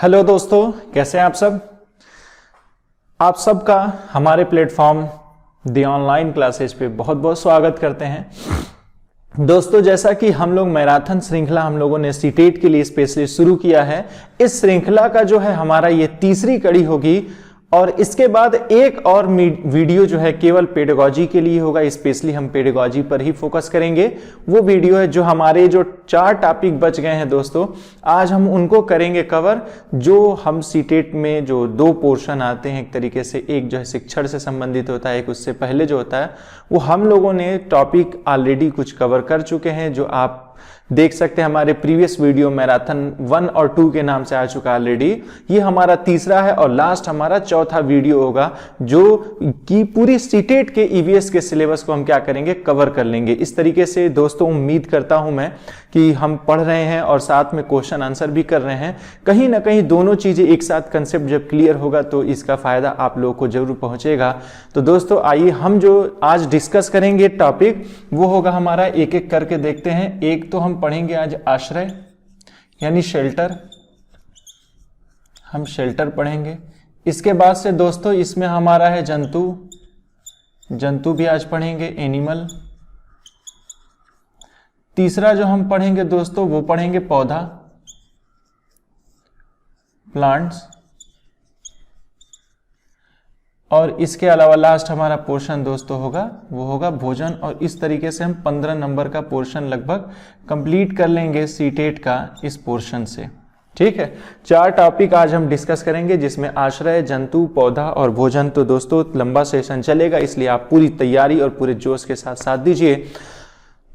Hello दोस्तों, कैसे हैं आप सब। आप सबका हमारे प्लेटफॉर्म दी ऑनलाइन क्लासेस पे बहुत बहुत स्वागत करते हैं। दोस्तों, जैसा कि हम लोग मैराथन श्रृंखला हम लोगों ने सीटेट के लिए स्पेशली शुरू किया है, इस श्रृंखला का जो है हमारा ये तीसरी कड़ी होगी और इसके बाद एक और वीडियो जो है केवल पेडागॉजी के लिए होगा। स्पेशली हम पेडागॉजी पर ही फोकस करेंगे। वो वीडियो है जो हमारे जो 4 टॉपिक बच गए हैं दोस्तों, आज हम उनको करेंगे कवर। जो हम सीटेट में जो 2 पोर्शन आते हैं, एक तरीके से एक जो है शिक्षण से संबंधित होता है, एक उससे पहले जो होता है, वो हम लोगों ने टॉपिक ऑलरेडी कुछ कवर कर चुके हैं, जो आप देख सकते हैं हमारे प्रीवियस वीडियो मैराथन 1 और 2 के नाम से आ चुका है ऑलरेडी। ये हमारा तीसरा है और लास्ट हमारा चौथा वीडियो होगा, जो कि पूरी सीटेट के ईवीएस के सिलेबस को हम क्या करेंगे, कवर कर लेंगे। इस तरीके से दोस्तों उम्मीद करता हूं मैं कि हम पढ़ रहे हैं और साथ में क्वेश्चन आंसर भी कर रहे हैं। कहीं ना कहीं दोनों चीजें एक साथ कंसेप्ट जब क्लियर होगा तो इसका फायदा आप लोगों को जरूर पहुंचेगा। तो दोस्तों आइए हम जो आज डिस्कस करेंगे टॉपिक, वो होगा हमारा, एक एक करके देखते हैं। एक तो हम पढ़ेंगे आज आश्रय यानी शेल्टर, हम शेल्टर पढ़ेंगे। इसके बाद से दोस्तों इसमें हमारा है जंतु, जंतु भी आज पढ़ेंगे, एनिमल। तीसरा जो हम पढ़ेंगे दोस्तों वो पढ़ेंगे पौधा, प्लांट्स। और इसके अलावा लास्ट हमारा पोर्शन दोस्तों होगा वो होगा भोजन। और इस तरीके से हम 15 नंबर का पोर्शन लगभग कंप्लीट कर लेंगे सीटेट का इस पोर्शन से। ठीक है, 4 टॉपिक आज हम डिस्कस करेंगे, जिसमें आश्रय, जंतु, पौधा और भोजन। तो दोस्तों लंबा सेशन चलेगा, इसलिए आप पूरी तैयारी और पूरे जोश के साथ साथ दीजिए।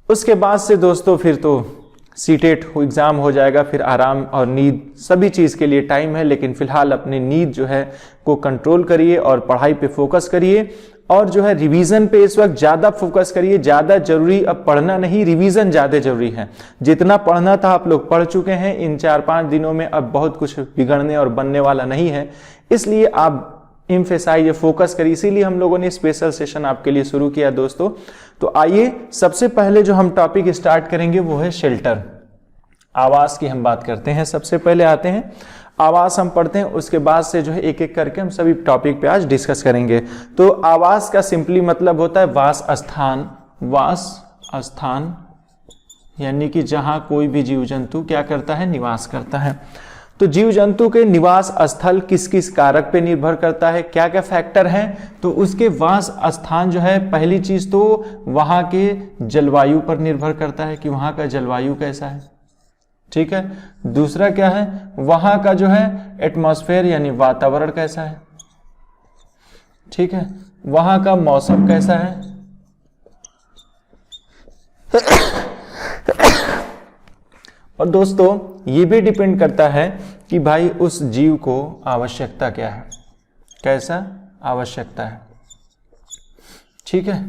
उसके बाद से दोस्तों फिर तो सीटेट एग्जाम हो जाएगा, फिर आराम और नींद, सभी चीज के लिए टाइम है। लेकिन फिलहाल अपनी नींद जो है को कंट्रोल करिए और पढ़ाई पे फोकस करिए। और जो है रिवीजन पे इस वक्त ज्यादा फोकस करिए। ज्यादा जरूरी अब पढ़ना नहीं, रिवीजन ज्यादा जरूरी है। जितना पढ़ना था आप लोग पढ़ चुके हैं इन 4-5 दिनों में, अब बहुत कुछ बिगड़ने और बनने वाला नहीं है। इसलिए आप एम्फेसाइज फोकस करिए, इसीलिए हम लोगों ने स्पेशल सेशन आपके लिए शुरू किया दोस्तों। तो आइए सबसे पहले जो हम टॉपिक स्टार्ट करेंगे वो है शेल्टर, आवास की हम बात करते हैं। सबसे पहले आते हैं आवास हम पढ़ते हैं, उसके बाद से जो है एक एक करके हम सभी टॉपिक पे आज डिस्कस करेंगे। तो आवास का सिंपली मतलब होता है वास स्थान। वास स्थान यानी कि जहां कोई भी जीव जंतु क्या करता है, निवास करता है। तो जीव जंतु के निवास स्थल किस किस कारक पे निर्भर करता है, क्या क्या फैक्टर हैं, तो उसके वास स्थान जो है, पहली चीज तो वहां के जलवायु पर निर्भर करता है कि वहां का जलवायु कैसा है। ठीक है, दूसरा क्या है, वहां का जो है एटमॉस्फेयर यानी वातावरण कैसा है। ठीक है, वहां का मौसम कैसा है। और दोस्तों ये भी डिपेंड करता है कि भाई उस जीव को आवश्यकता क्या है, कैसा आवश्यकता है। ठीक है,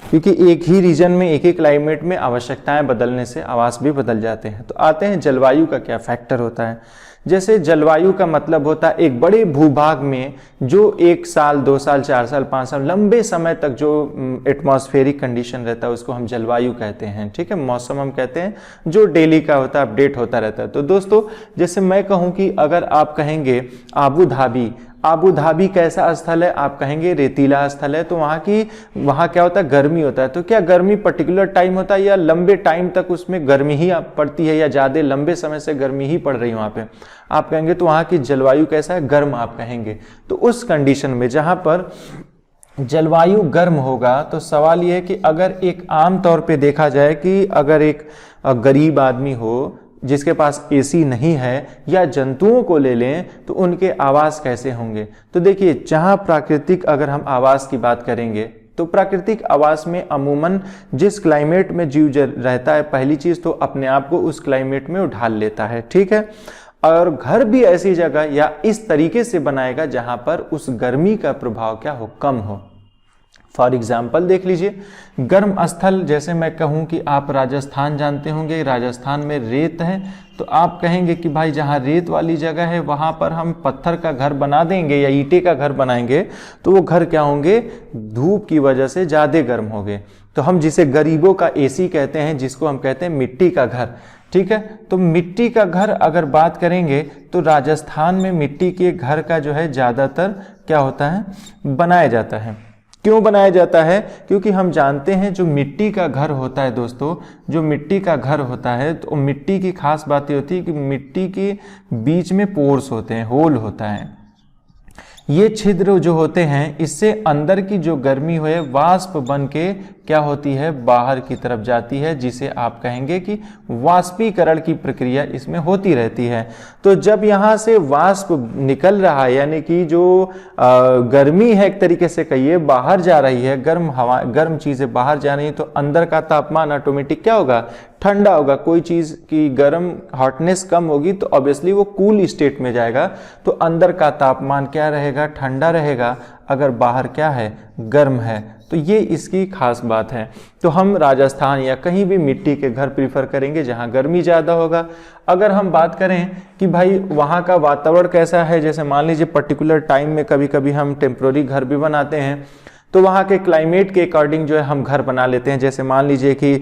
क्योंकि एक ही रीजन में, एक ही क्लाइमेट में आवश्यकताएं बदलने से आवास भी बदल जाते हैं। तो आते हैं जलवायु का क्या फैक्टर होता है। जैसे जलवायु का मतलब होता है एक बड़े भूभाग में जो 1 साल 2 साल 4 साल 5 साल लंबे समय तक जो एटमॉस्फेरिक कंडीशन रहता है उसको हम जलवायु कहते हैं। ठीक है, मौसम हम कहते हैं जो डेली का होता है, अपडेट होता रहता है। तो दोस्तों जैसे मैं कहूं कि अगर आप कहेंगे आबू धाबी, आबू धाबी कैसा स्थल है, आप कहेंगे रेतीला स्थल है, तो वहां क्या होता है, गर्मी होता है। तो क्या गर्मी पर्टिकुलर टाइम होता है या लंबे टाइम तक उसमें गर्मी ही पड़ती है, या ज्यादा लंबे समय से गर्मी ही पड़ रही है वहां पे, आप कहेंगे तो वहां की जलवायु कैसा है, गर्म आप कहेंगे। तो उस कंडीशन में जहां पर जलवायु गर्म होगा, तो सवाल यह है कि अगर एक आम तौर पे देखा जाए कि अगर एक गरीब आदमी हो जिसके पास एसी नहीं है, या जंतुओं को ले लें तो उनके आवास कैसे होंगे। तो देखिए जहां प्राकृतिक अगर हम आवास की बात करेंगे तो प्राकृतिक आवास में अमूमन जिस क्लाइमेट में जीव रहता है, पहली चीज तो अपने आप को उस क्लाइमेट में ढाल लेता है। ठीक है, और घर भी ऐसी जगह या इस तरीके से बनाएगा जहां पर उस गर्मी का प्रभाव क्या हो, कम हो। फॉर एग्जाम्पल देख लीजिए, गर्म स्थल जैसे मैं कहूं कि आप राजस्थान जानते होंगे, राजस्थान में रेत है, तो आप कहेंगे कि भाई जहां रेत वाली जगह है वहां पर हम पत्थर का घर बना देंगे या ईंटे का घर बनाएंगे, तो वो घर क्या होंगे, धूप की वजह से ज्यादा गर्म होंगे। तो हम जिसे गरीबों का एसी कहते हैं, जिसको हम कहते हैं मिट्टी का घर, ठीक है। तो मिट्टी का घर अगर बात करेंगे तो राजस्थान में मिट्टी के घर का जो है ज़्यादातर क्या होता है, बनाया जाता है। क्यों बनाया जाता है? क्योंकि हम जानते हैं जो मिट्टी का घर होता है दोस्तों, जो मिट्टी का घर होता है तो मिट्टी की खास बात ये होती है कि मिट्टी के बीच में पोर्स होते हैं, होल होता है। ये छिद्र जो होते हैं इससे अंदर की जो गर्मी है वाष्प बन के क्या होती है, बाहर की तरफ जाती है, जिसे आप कहेंगे कि वाष्पीकरण की प्रक्रिया इसमें होती रहती है। तो जब यहाँ से वाष्प निकल रहा है, यानी कि जो गर्मी है एक तरीके से कहिए बाहर जा रही है, गर्म हवा, गर्म चीज़ें बाहर जा रही है, तो अंदर का तापमान ऑटोमेटिक क्या होगा, ठंडा होगा। कोई चीज़ की गर्म हॉटनेस कम होगी तो ऑब्वियसली वो कूल स्टेट में जाएगा, तो अंदर का तापमान क्या रहेगा, ठंडा रहेगा। अगर बाहर क्या है, गर्म है। तो ये इसकी खास बात है। तो हम राजस्थान या कहीं भी मिट्टी के घर प्रीफर करेंगे जहाँ गर्मी ज़्यादा होगा। अगर हम बात करें कि भाई वहाँ का वातावरण कैसा है, जैसे मान लीजिए पर्टिकुलर टाइम में कभी कभी हम टेम्प्रोरी घर भी बनाते हैं, तो वहाँ के क्लाइमेट के अकॉर्डिंग जो है हम घर बना लेते हैं। जैसे मान लीजिए कि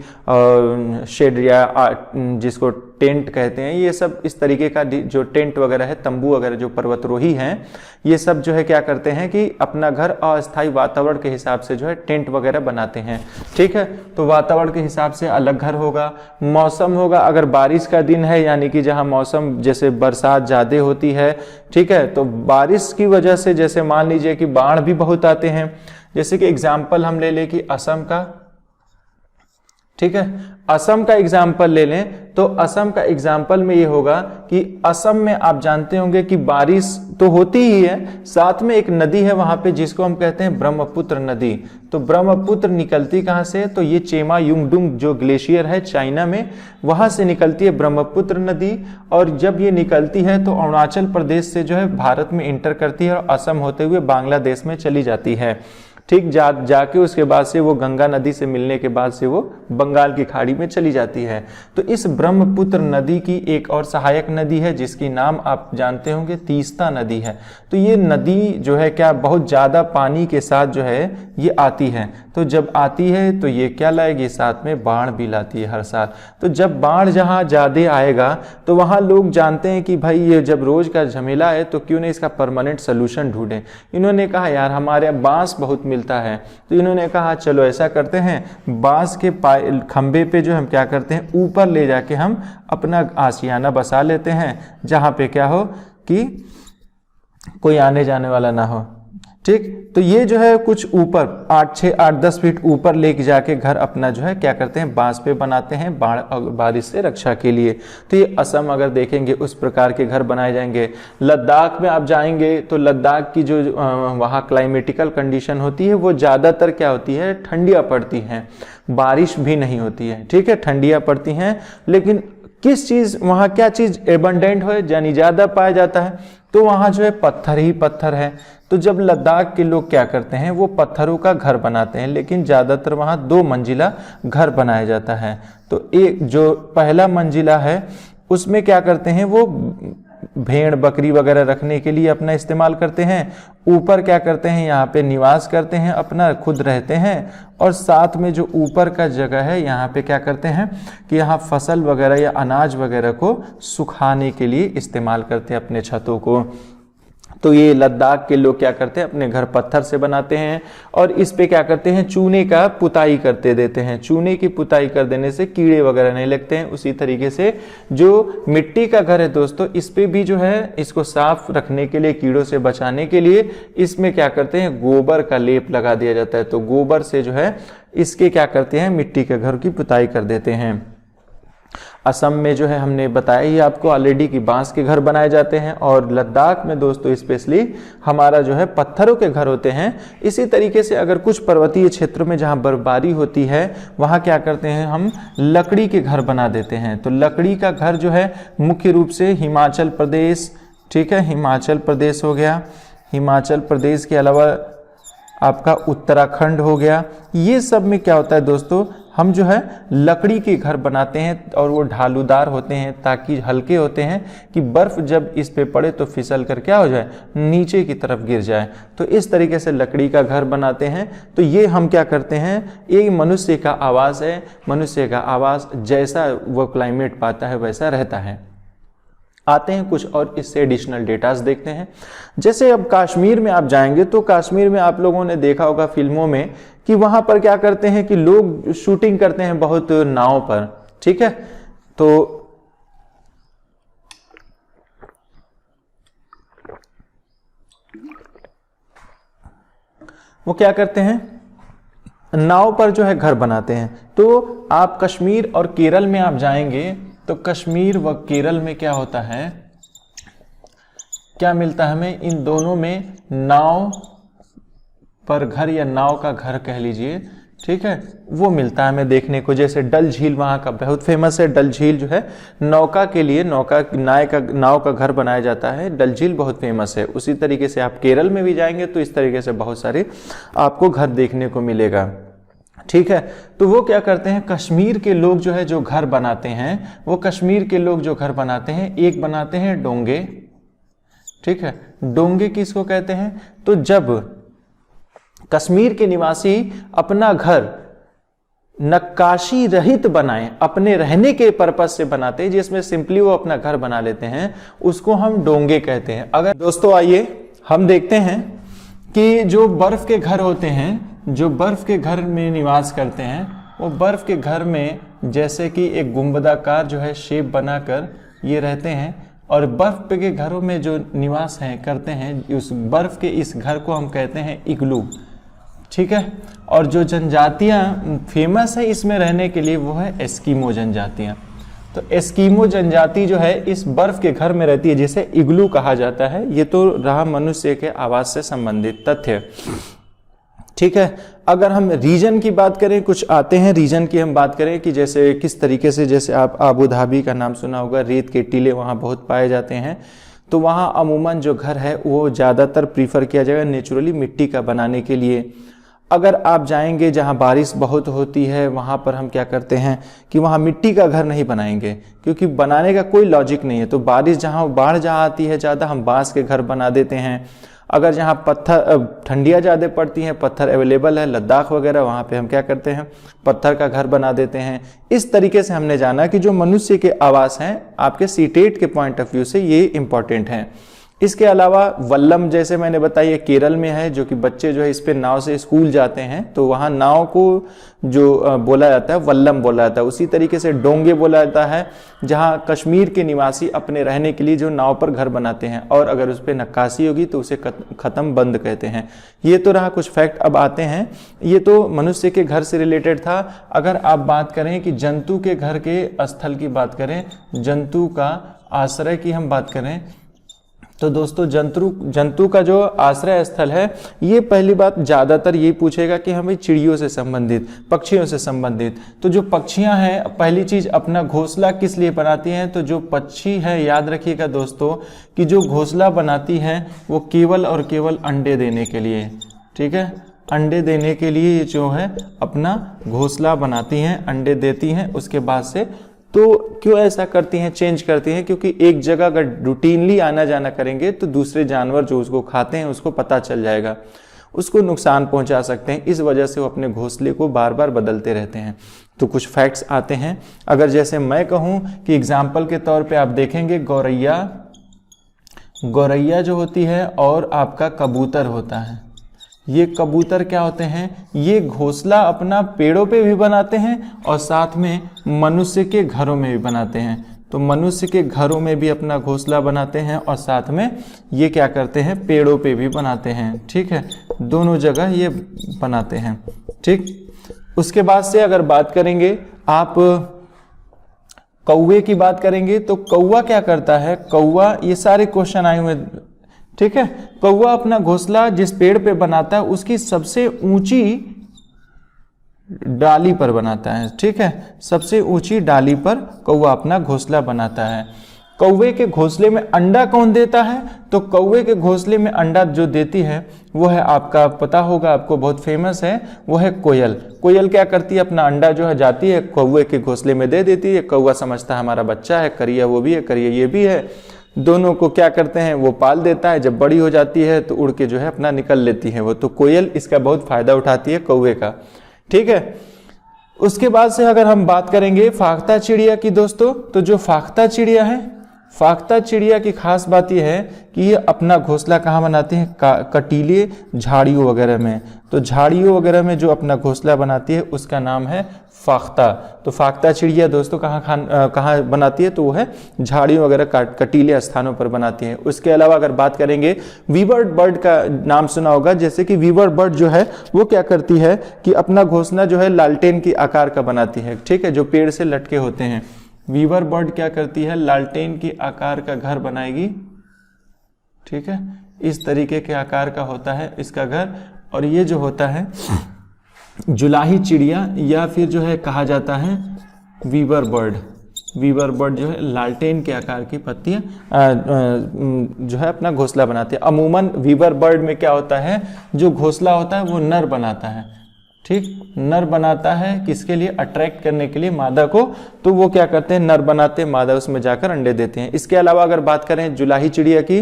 शेड या जिसको टेंट कहते हैं, ये सब इस तरीके का जो टेंट वगैरह है, तंबू वगैरह जो पर्वतरोही हैं, ये सब जो है क्या करते हैं कि अपना घर अस्थायी वातावरण के हिसाब से जो है टेंट वगैरह बनाते हैं। ठीक है, तो वातावरण के हिसाब से अलग घर होगा। मौसम होगा, अगर बारिश का दिन है यानी कि जहाँ मौसम जैसे बरसात ज़्यादा होती है, ठीक है, तो बारिश की वजह से जैसे मान लीजिए कि बाढ़ भी बहुत आते हैं। जैसे कि एग्जाम्पल हम ले लें कि असम का, ठीक है, असम का एग्जाम्पल ले लें तो असम का एग्जाम्पल में ये होगा कि असम में आप जानते होंगे कि बारिश तो होती ही है, साथ में एक नदी है वहां पे जिसको हम कहते हैं ब्रह्मपुत्र नदी। तो ब्रह्मपुत्र निकलती कहाँ से, तो ये चेमा युंगडुंग जो ग्लेशियर है चाइना में, वहां से निकलती है ब्रह्मपुत्र नदी। और जब ये निकलती है तो अरुणाचल प्रदेश से जो है भारत में इंटर करती है और असम होते हुए बांग्लादेश में चली जाती है। ठीक, जाके उसके बाद से वो गंगा नदी से मिलने के बाद से वो बंगाल की खाड़ी में चली जाती है। तो इस ब्रह्मपुत्र नदी की एक और सहायक नदी है जिसकी नाम आप जानते होंगे, तीस्ता नदी है। तो ये नदी जो है क्या बहुत ज़्यादा पानी के साथ जो है ये आती है। तो जब आती है तो ये क्या लाएगी, साथ में बाढ़ भी लाती है हर साल। तो जब बाढ़ जहाँ ज़्यादा आएगा तो वहाँ लोग जानते हैं कि भाई ये जब रोज़ का झमेला है तो क्यों नहीं इसका परमानेंट सोल्यूशन ढूंढें। इन्होंने कहा यार हमारे बांस बहुत मिलता है, तो इन्होंने कहा चलो ऐसा करते हैं, बांस के खंबे पे जो हम क्या करते हैं ऊपर ले जाके हम अपना आशियाना बसा लेते हैं, जहाँ पे क्या हो कि कोई आने जाने वाला ना हो। ठीक, तो ये जो है कुछ ऊपर 8-10 फीट ऊपर लेके जाके घर अपना जो है क्या करते हैं बांस पे बनाते हैं बारिश से रक्षा के लिए। तो ये असम अगर देखेंगे उस प्रकार के घर बनाए जाएंगे। लद्दाख में आप जाएंगे तो लद्दाख की जो वहाँ क्लाइमेटिकल कंडीशन होती है वो ज़्यादातर क्या होती है, ठंडियाँ पड़ती हैं, बारिश भी नहीं होती है। ठीक है, ठंडियाँ पड़ती हैं, लेकिन किस चीज़ वहाँ क्या चीज़ एबंडेंट हो यानी ज़्यादा पाया जाता है, तो वहाँ जो है पत्थर ही पत्थर है। तो जब लद्दाख के लोग क्या करते हैं वो पत्थरों का घर बनाते हैं, लेकिन ज़्यादातर वहाँ 2 मंजिला घर बनाया जाता है। तो एक जो पहला मंजिला है उसमें क्या करते हैं वो भेड़ बकरी वगैरह रखने के लिए अपना इस्तेमाल करते हैं। ऊपर क्या करते हैं यहाँ पे निवास करते हैं, अपना खुद रहते हैं, और साथ में जो ऊपर का जगह है यहाँ पे क्या करते हैं कि यहाँ फसल वगैरह या अनाज वगैरह को सुखाने के लिए इस्तेमाल करते हैं अपने छतों को। तो ये लद्दाख के लोग क्या करते हैं अपने घर पत्थर से बनाते हैं और इस पे क्या करते हैं चूने का पुताई करते देते हैं। चूने की पुताई कर देने से कीड़े वगैरह नहीं लगते हैं। उसी तरीके से जो मिट्टी का घर है दोस्तों, इस पे भी जो है इसको साफ रखने के लिए, कीड़ों से बचाने के लिए इसमें क्या करते हैं गोबर का लेप लगा दिया जाता है। तो गोबर से जो है इसके क्या करते हैं मिट्टी के घर की पुताई कर देते हैं। असम में जो है हमने बताया ही आपको ऑलरेडी कि बांस के घर बनाए जाते हैं, और लद्दाख में दोस्तों स्पेशली हमारा जो है पत्थरों के घर होते हैं। इसी तरीके से अगर कुछ पर्वतीय क्षेत्रों में जहां बर्फबारी होती है वहां क्या करते हैं हम लकड़ी के घर बना देते हैं। तो लकड़ी का घर जो है मुख्य रूप से हिमाचल प्रदेश, ठीक है, हिमाचल प्रदेश हो गया, हिमाचल प्रदेश के अलावा आपका उत्तराखंड हो गया, ये सब में क्या होता है दोस्तों हम जो है लकड़ी के घर बनाते हैं और वो ढालूदार होते हैं ताकि हल्के होते हैं कि बर्फ जब इस पे पड़े तो फिसल कर क्या हो जाए, नीचे की तरफ गिर जाए। तो इस तरीके से लकड़ी का घर बनाते हैं। तो ये हम क्या करते हैं, ये मनुष्य का आवास है, मनुष्य का आवास जैसा वो क्लाइमेट पाता है वैसा रहता है। आते हैं कुछ और इससे एडिशनल डेटास देखते हैं। जैसे अब कश्मीर में आप जाएंगे तो कश्मीर में आप लोगों ने देखा होगा फिल्मों में कि वहां पर क्या करते हैं कि लोग शूटिंग करते हैं बहुत नाव पर, ठीक है। तो वो क्या करते हैं, नाव पर जो है घर बनाते हैं। तो आप कश्मीर और केरल में आप जाएंगे तो कश्मीर व केरल में क्या होता है, क्या मिलता है हमें, इन दोनों में नाव पर घर या नाव का घर कह लीजिए, ठीक है, वो मिलता है हमें देखने को। जैसे डल झील वहां का बहुत फेमस है, डल झील जो है नौका के लिए, नाव का घर बनाया जाता है, डल झील बहुत फेमस है। उसी तरीके से आप केरल में भी जाएंगे तो इस तरीके से बहुत सारे आपको घर देखने को मिलेगा, ठीक है। तो वो क्या करते हैं, कश्मीर के लोग जो है जो घर बनाते हैं, वो कश्मीर के लोग जो घर बनाते हैं, एक बनाते हैं डोंगे, ठीक है। डोंगे किसको कहते हैं, तो जब कश्मीर के निवासी अपना घर नक्काशी रहित बनाएं, अपने रहने के पर्पज से बनाते हैं, जिसमें सिंपली वो अपना घर बना लेते हैं, उसको हम डोंगे कहते हैं। अगर दोस्तों आइए हम देखते हैं कि जो बर्फ के घर होते हैं, जो बर्फ के घर में निवास करते हैं, वो बर्फ के घर में जैसे कि एक गुंबदाकार जो है शेप बनाकर ये रहते हैं, और बर्फ के घरों में जो निवास हैं करते हैं, उस बर्फ के इस घर को हम कहते हैं इग्लू, ठीक है। और जो जनजातियां फेमस है इसमें रहने के लिए वो है एस्किमो जनजातियां। तो एस्किमो जनजाति जो है इस बर्फ के घर में रहती है, जिसे इग्लू कहा जाता है। ये तो रहा मनुष्य के आवास से संबंधित तथ्य, ठीक है। अगर हम रीजन की बात करें, कुछ आते हैं रीजन की हम बात करें कि जैसे किस तरीके से, जैसे आप आबू धाबी का नाम सुना होगा, रेत के टीले वहाँ बहुत पाए जाते हैं। तो वहाँ अमूमन जो घर है वो ज़्यादातर प्रीफर किया जाएगा नेचुरली मिट्टी का बनाने के लिए। अगर आप जाएंगे जहाँ बारिश बहुत होती है, वहाँ पर हम क्या करते हैं कि वहाँ मिट्टी का घर नहीं बनाएंगे, क्योंकि बनाने का कोई लॉजिक नहीं है। तो बारिश जहाँ, बाढ़ जहाँ आती है ज़्यादा, हम बांस के घर बना देते हैं। अगर जहाँ पत्थर, ठंडियाँ ज़्यादा पड़ती हैं, पत्थर अवेलेबल है, लद्दाख वगैरह, वहाँ पे हम क्या करते हैं, पत्थर का घर बना देते हैं। इस तरीके से हमने जाना कि जो मनुष्य के आवास हैं आपके सीटेट के पॉइंट ऑफ व्यू से ये इंपॉर्टेंट हैं। इसके अलावा वल्लम, जैसे मैंने बताया, केरल में है, जो कि बच्चे जो है इस पे नाव से स्कूल जाते हैं, तो वहाँ नाव को जो बोला जाता है वल्लम बोला जाता है। उसी तरीके से डोंगे बोला जाता है, जहाँ कश्मीर के निवासी अपने रहने के लिए जो नाव पर घर बनाते हैं, और अगर उस पर नक्काशी होगी तो उसे ख़त्म बंद कहते हैं। ये तो रहा कुछ फैक्ट। अब आते हैं, ये तो मनुष्य के घर से रिलेटेड था। अगर आप बात करें कि जंतु के घर के स्थल की बात करें, जंतु का आश्रय की हम बात करें, तो दोस्तों जंतु का जो आश्रय स्थल है, ये पहली बात ज़्यादातर ये पूछेगा कि हमें चिड़ियों से संबंधित, पक्षियों से संबंधित। तो जो पक्षियां हैं, पहली चीज़ अपना घोंसला किस लिए बनाती हैं, तो जो पक्षी है, याद रखिएगा दोस्तों कि जो घोंसला बनाती हैं वो केवल और केवल अंडे देने के लिए, ठीक है। अंडे देने के लिए जो है अपना घोंसला बनाती हैं, अंडे देती हैं, उसके बाद से तो क्यों ऐसा करती हैं, चेंज करती हैं, क्योंकि एक जगह अगर रूटीनली आना जाना करेंगे तो दूसरे जानवर जो उसको खाते हैं उसको पता चल जाएगा, उसको नुकसान पहुंचा सकते हैं। इस वजह से वो अपने घोंसले को बार बार बदलते रहते हैं। तो कुछ फैक्ट्स आते हैं। अगर जैसे मैं कहूँ कि एग्जाम्पल के तौर पे आप देखेंगे, गौरैया जो होती है और आपका कबूतर होता है, ये कबूतर क्या होते हैं, ये घोंसला अपना पेड़ों पे भी बनाते हैं और साथ में मनुष्य के घरों में भी बनाते हैं। तो मनुष्य के घरों में भी अपना घोंसला बनाते हैं और साथ में ये क्या करते हैं, पेड़ों पे भी बनाते हैं, ठीक है। दोनों जगह ये बनाते हैं, ठीक। उसके बाद से अगर बात करेंगे आप कौवे की बात करेंगे, तो कौवा क्या करता है, कौवा, ये सारे क्वेश्चन आए हुए, ठीक है। कौवा अपना घोंसला जिस पेड़ पे बनाता है उसकी सबसे ऊंची डाली पर बनाता है, ठीक है। सबसे ऊंची डाली पर कौवा अपना घोंसला बनाता है। कौवे के घोंसले में अंडा कौन देता है? तो कौवे के घोंसले में अंडा जो देती है वो है, आपका पता होगा, आपको बहुत फेमस है, वो है कोयल। कोयल क्या करती है, अपना अंडा जो है जाती है कौवे के घोंसले में दे देती है। कौवा समझता है हमारा बच्चा है, करिया वो भी है, करिया ये भी है, दोनों को क्या करते हैं वो पाल देता है। जब बड़ी हो जाती है तो उड़ के जो है अपना निकल लेती है वो। तो कोयल इसका बहुत फायदा उठाती है कौवे का, ठीक है। उसके बाद से अगर हम बात करेंगे फाख्ता चिड़िया की दोस्तों, तो जो फाख्ता चिड़िया है, फाख्ता चिड़िया की खास बात यह है कि ये अपना घोंसला कहाँ बनाती है? कटीले झाड़ियों वगैरह में। तो झाड़ियों वगैरह में जो अपना घोंसला बनाती है उसका नाम है फाख्ता। तो फाख्ता चिड़िया दोस्तों कहाँ बनाती है? तो वो है झाड़ियों वगैरह कटीले स्थानों पर बनाती है। उसके अलावा अगर बात करेंगे वीवर बर्ड का नाम सुना होगा, जैसे कि वीवर बर्ड जो है वो क्या करती है कि अपना घोंसला जो है लालटेन की आकार का बनाती है, ठीक है, जो पेड़ से लटके होते हैं। वीवर बर्ड क्या करती है? लालटेन की आकार का घर बनाएगी, ठीक है, इस तरीके के आकार का होता है इसका घर। और ये जो होता है जुलाही चिड़िया या फिर जो है कहा जाता है वीवर बर्ड। वीवर बर्ड जो है लालटेन के आकार की पत्तियां जो है अपना घोंसला बनाते हैं। अमूमन वीवर बर्ड में क्या होता है, जो घोंसला होता है वो नर बनाता है, ठीक, नर बनाता है किसके लिए? अट्रैक्ट करने के लिए मादा को। तो वो क्या करते हैं, नर बनाते हैं, मादा उसमें जाकर अंडे देते हैं। इसके अलावा अगर बात करें जुलाही चिड़िया की,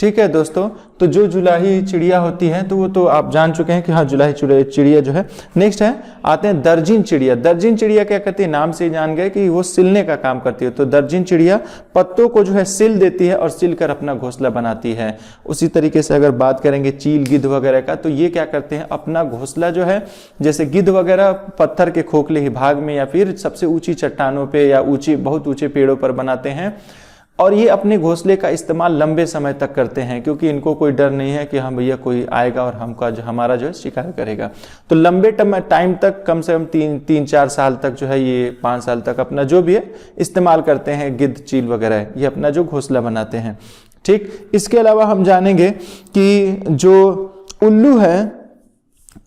ठीक है दोस्तों, तो जो जुलाही चिड़िया होती है तो वो तो आप जान चुके हैं कि हाँ जुलाही चिड़िया जो है। नेक्स्ट है आते हैं दर्जिन चिड़िया। दर्जिन चिड़िया क्या करती है? नाम से ही जान गए कि वो सिलने का काम करती है। तो दर्जिन चिड़िया पत्तों को जो है सिल देती है और सिल कर अपना घोंसला बनाती है। उसी तरीके से अगर बात करेंगे चील गिद्ध वगैरह का, तो ये क्या करते हैं, अपना घोंसला जो है, जैसे गिद्ध वगैरह पत्थर के खोखले ही भाग में या फिर सबसे ऊंची चट्टानों पे या बहुत ऊंचे पेड़ों पर बनाते हैं। और ये अपने घोंसले का इस्तेमाल लंबे समय तक करते हैं, क्योंकि इनको कोई डर नहीं है कि हम भैया कोई आएगा और हमारा जो है शिकार करेगा। तो लंबे टाइम तक, कम से कम 3-4 साल तक जो है, ये 5 साल तक अपना जो भी है इस्तेमाल करते हैं गिद्ध चील वगैरह, ये अपना जो घोंसला बनाते हैं, ठीक। इसके अलावा हम जानेंगे कि जो उल्लू है,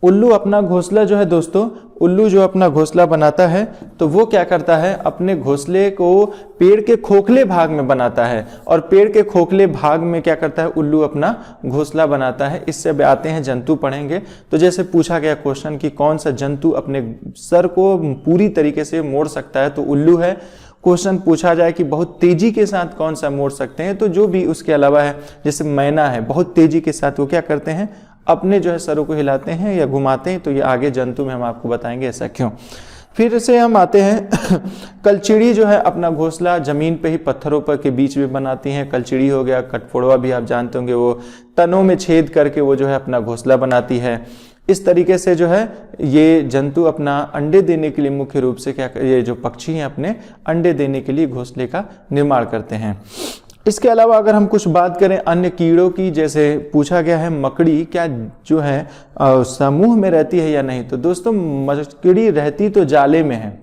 उल्लू अपना घोंसला जो है दोस्तों, उल्लू जो अपना घोंसला बनाता है तो वो क्या करता है, अपने घोंसले को पेड़ के खोखले भाग में बनाता है। और पेड़ के खोखले भाग में क्या करता है, उल्लू अपना घोंसला बनाता है। इससे आते हैं जंतु पढ़ेंगे। तो जैसे पूछा गया क्वेश्चन कि कौन सा जंतु अपने सर को पूरी तरीके से मोड़ सकता है, तो उल्लू है। क्वेश्चन पूछा जाए कि बहुत तेजी के साथ कौन सा मोड़ सकते हैं, तो जो भी उसके अलावा है, जैसे मैना है, बहुत तेजी के साथ वो क्या करते हैं, अपने जो है सरों को हिलाते हैं या घुमाते हैं। तो ये आगे जंतु में हम आपको बताएंगे ऐसा क्यों। फिर से हम आते हैं कलचिड़ी जो है अपना घोंसला जमीन पे ही पत्थरों पर के बीच में बनाती हैं। कलचिड़ी हो गया, कठफोड़वा भी आप जानते होंगे, वो तनों में छेद करके वो जो है अपना घोंसला बनाती है। इस तरीके से जो है ये जंतु अपना अंडे देने के लिए मुख्य रूप से क्या, ये जो पक्षी हैं अपने अंडे देने के लिए घोंसले का निर्माण करते हैं। इसके अलावा अगर हम कुछ बात करें अन्य कीड़ों की, जैसे पूछा गया है मकड़ी क्या जो है समूह में रहती है या नहीं, तो दोस्तों मकड़ी रहती तो जाले में है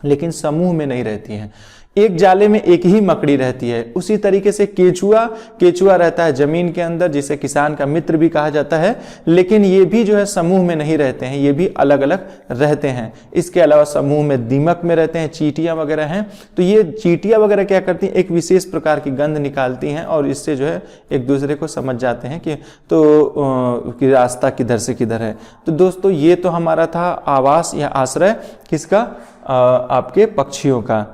लेकिन समूह में नहीं रहती है। एक जाले में एक ही मकड़ी रहती है। उसी तरीके से केचुआ रहता है जमीन के अंदर, जिसे किसान का मित्र भी कहा जाता है, लेकिन ये भी जो है समूह में नहीं रहते हैं, ये भी अलग अलग रहते हैं। इसके अलावा समूह में दीमक में रहते हैं, चींटियां वगैरह हैं। तो ये चींटियां वगैरह क्या करती हैं, एक विशेष प्रकार की गंध निकालती हैं और इससे जो है एक दूसरे को समझ जाते हैं कि कि रास्ता किधर से किधर है। तो दोस्तों ये तो हमारा था आवास या आश्रय किसका, आपके पक्षियों का।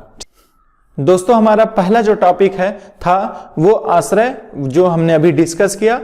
दोस्तों हमारा पहला जो टॉपिक है था वो आश्रय, जो हमने अभी डिस्कस किया,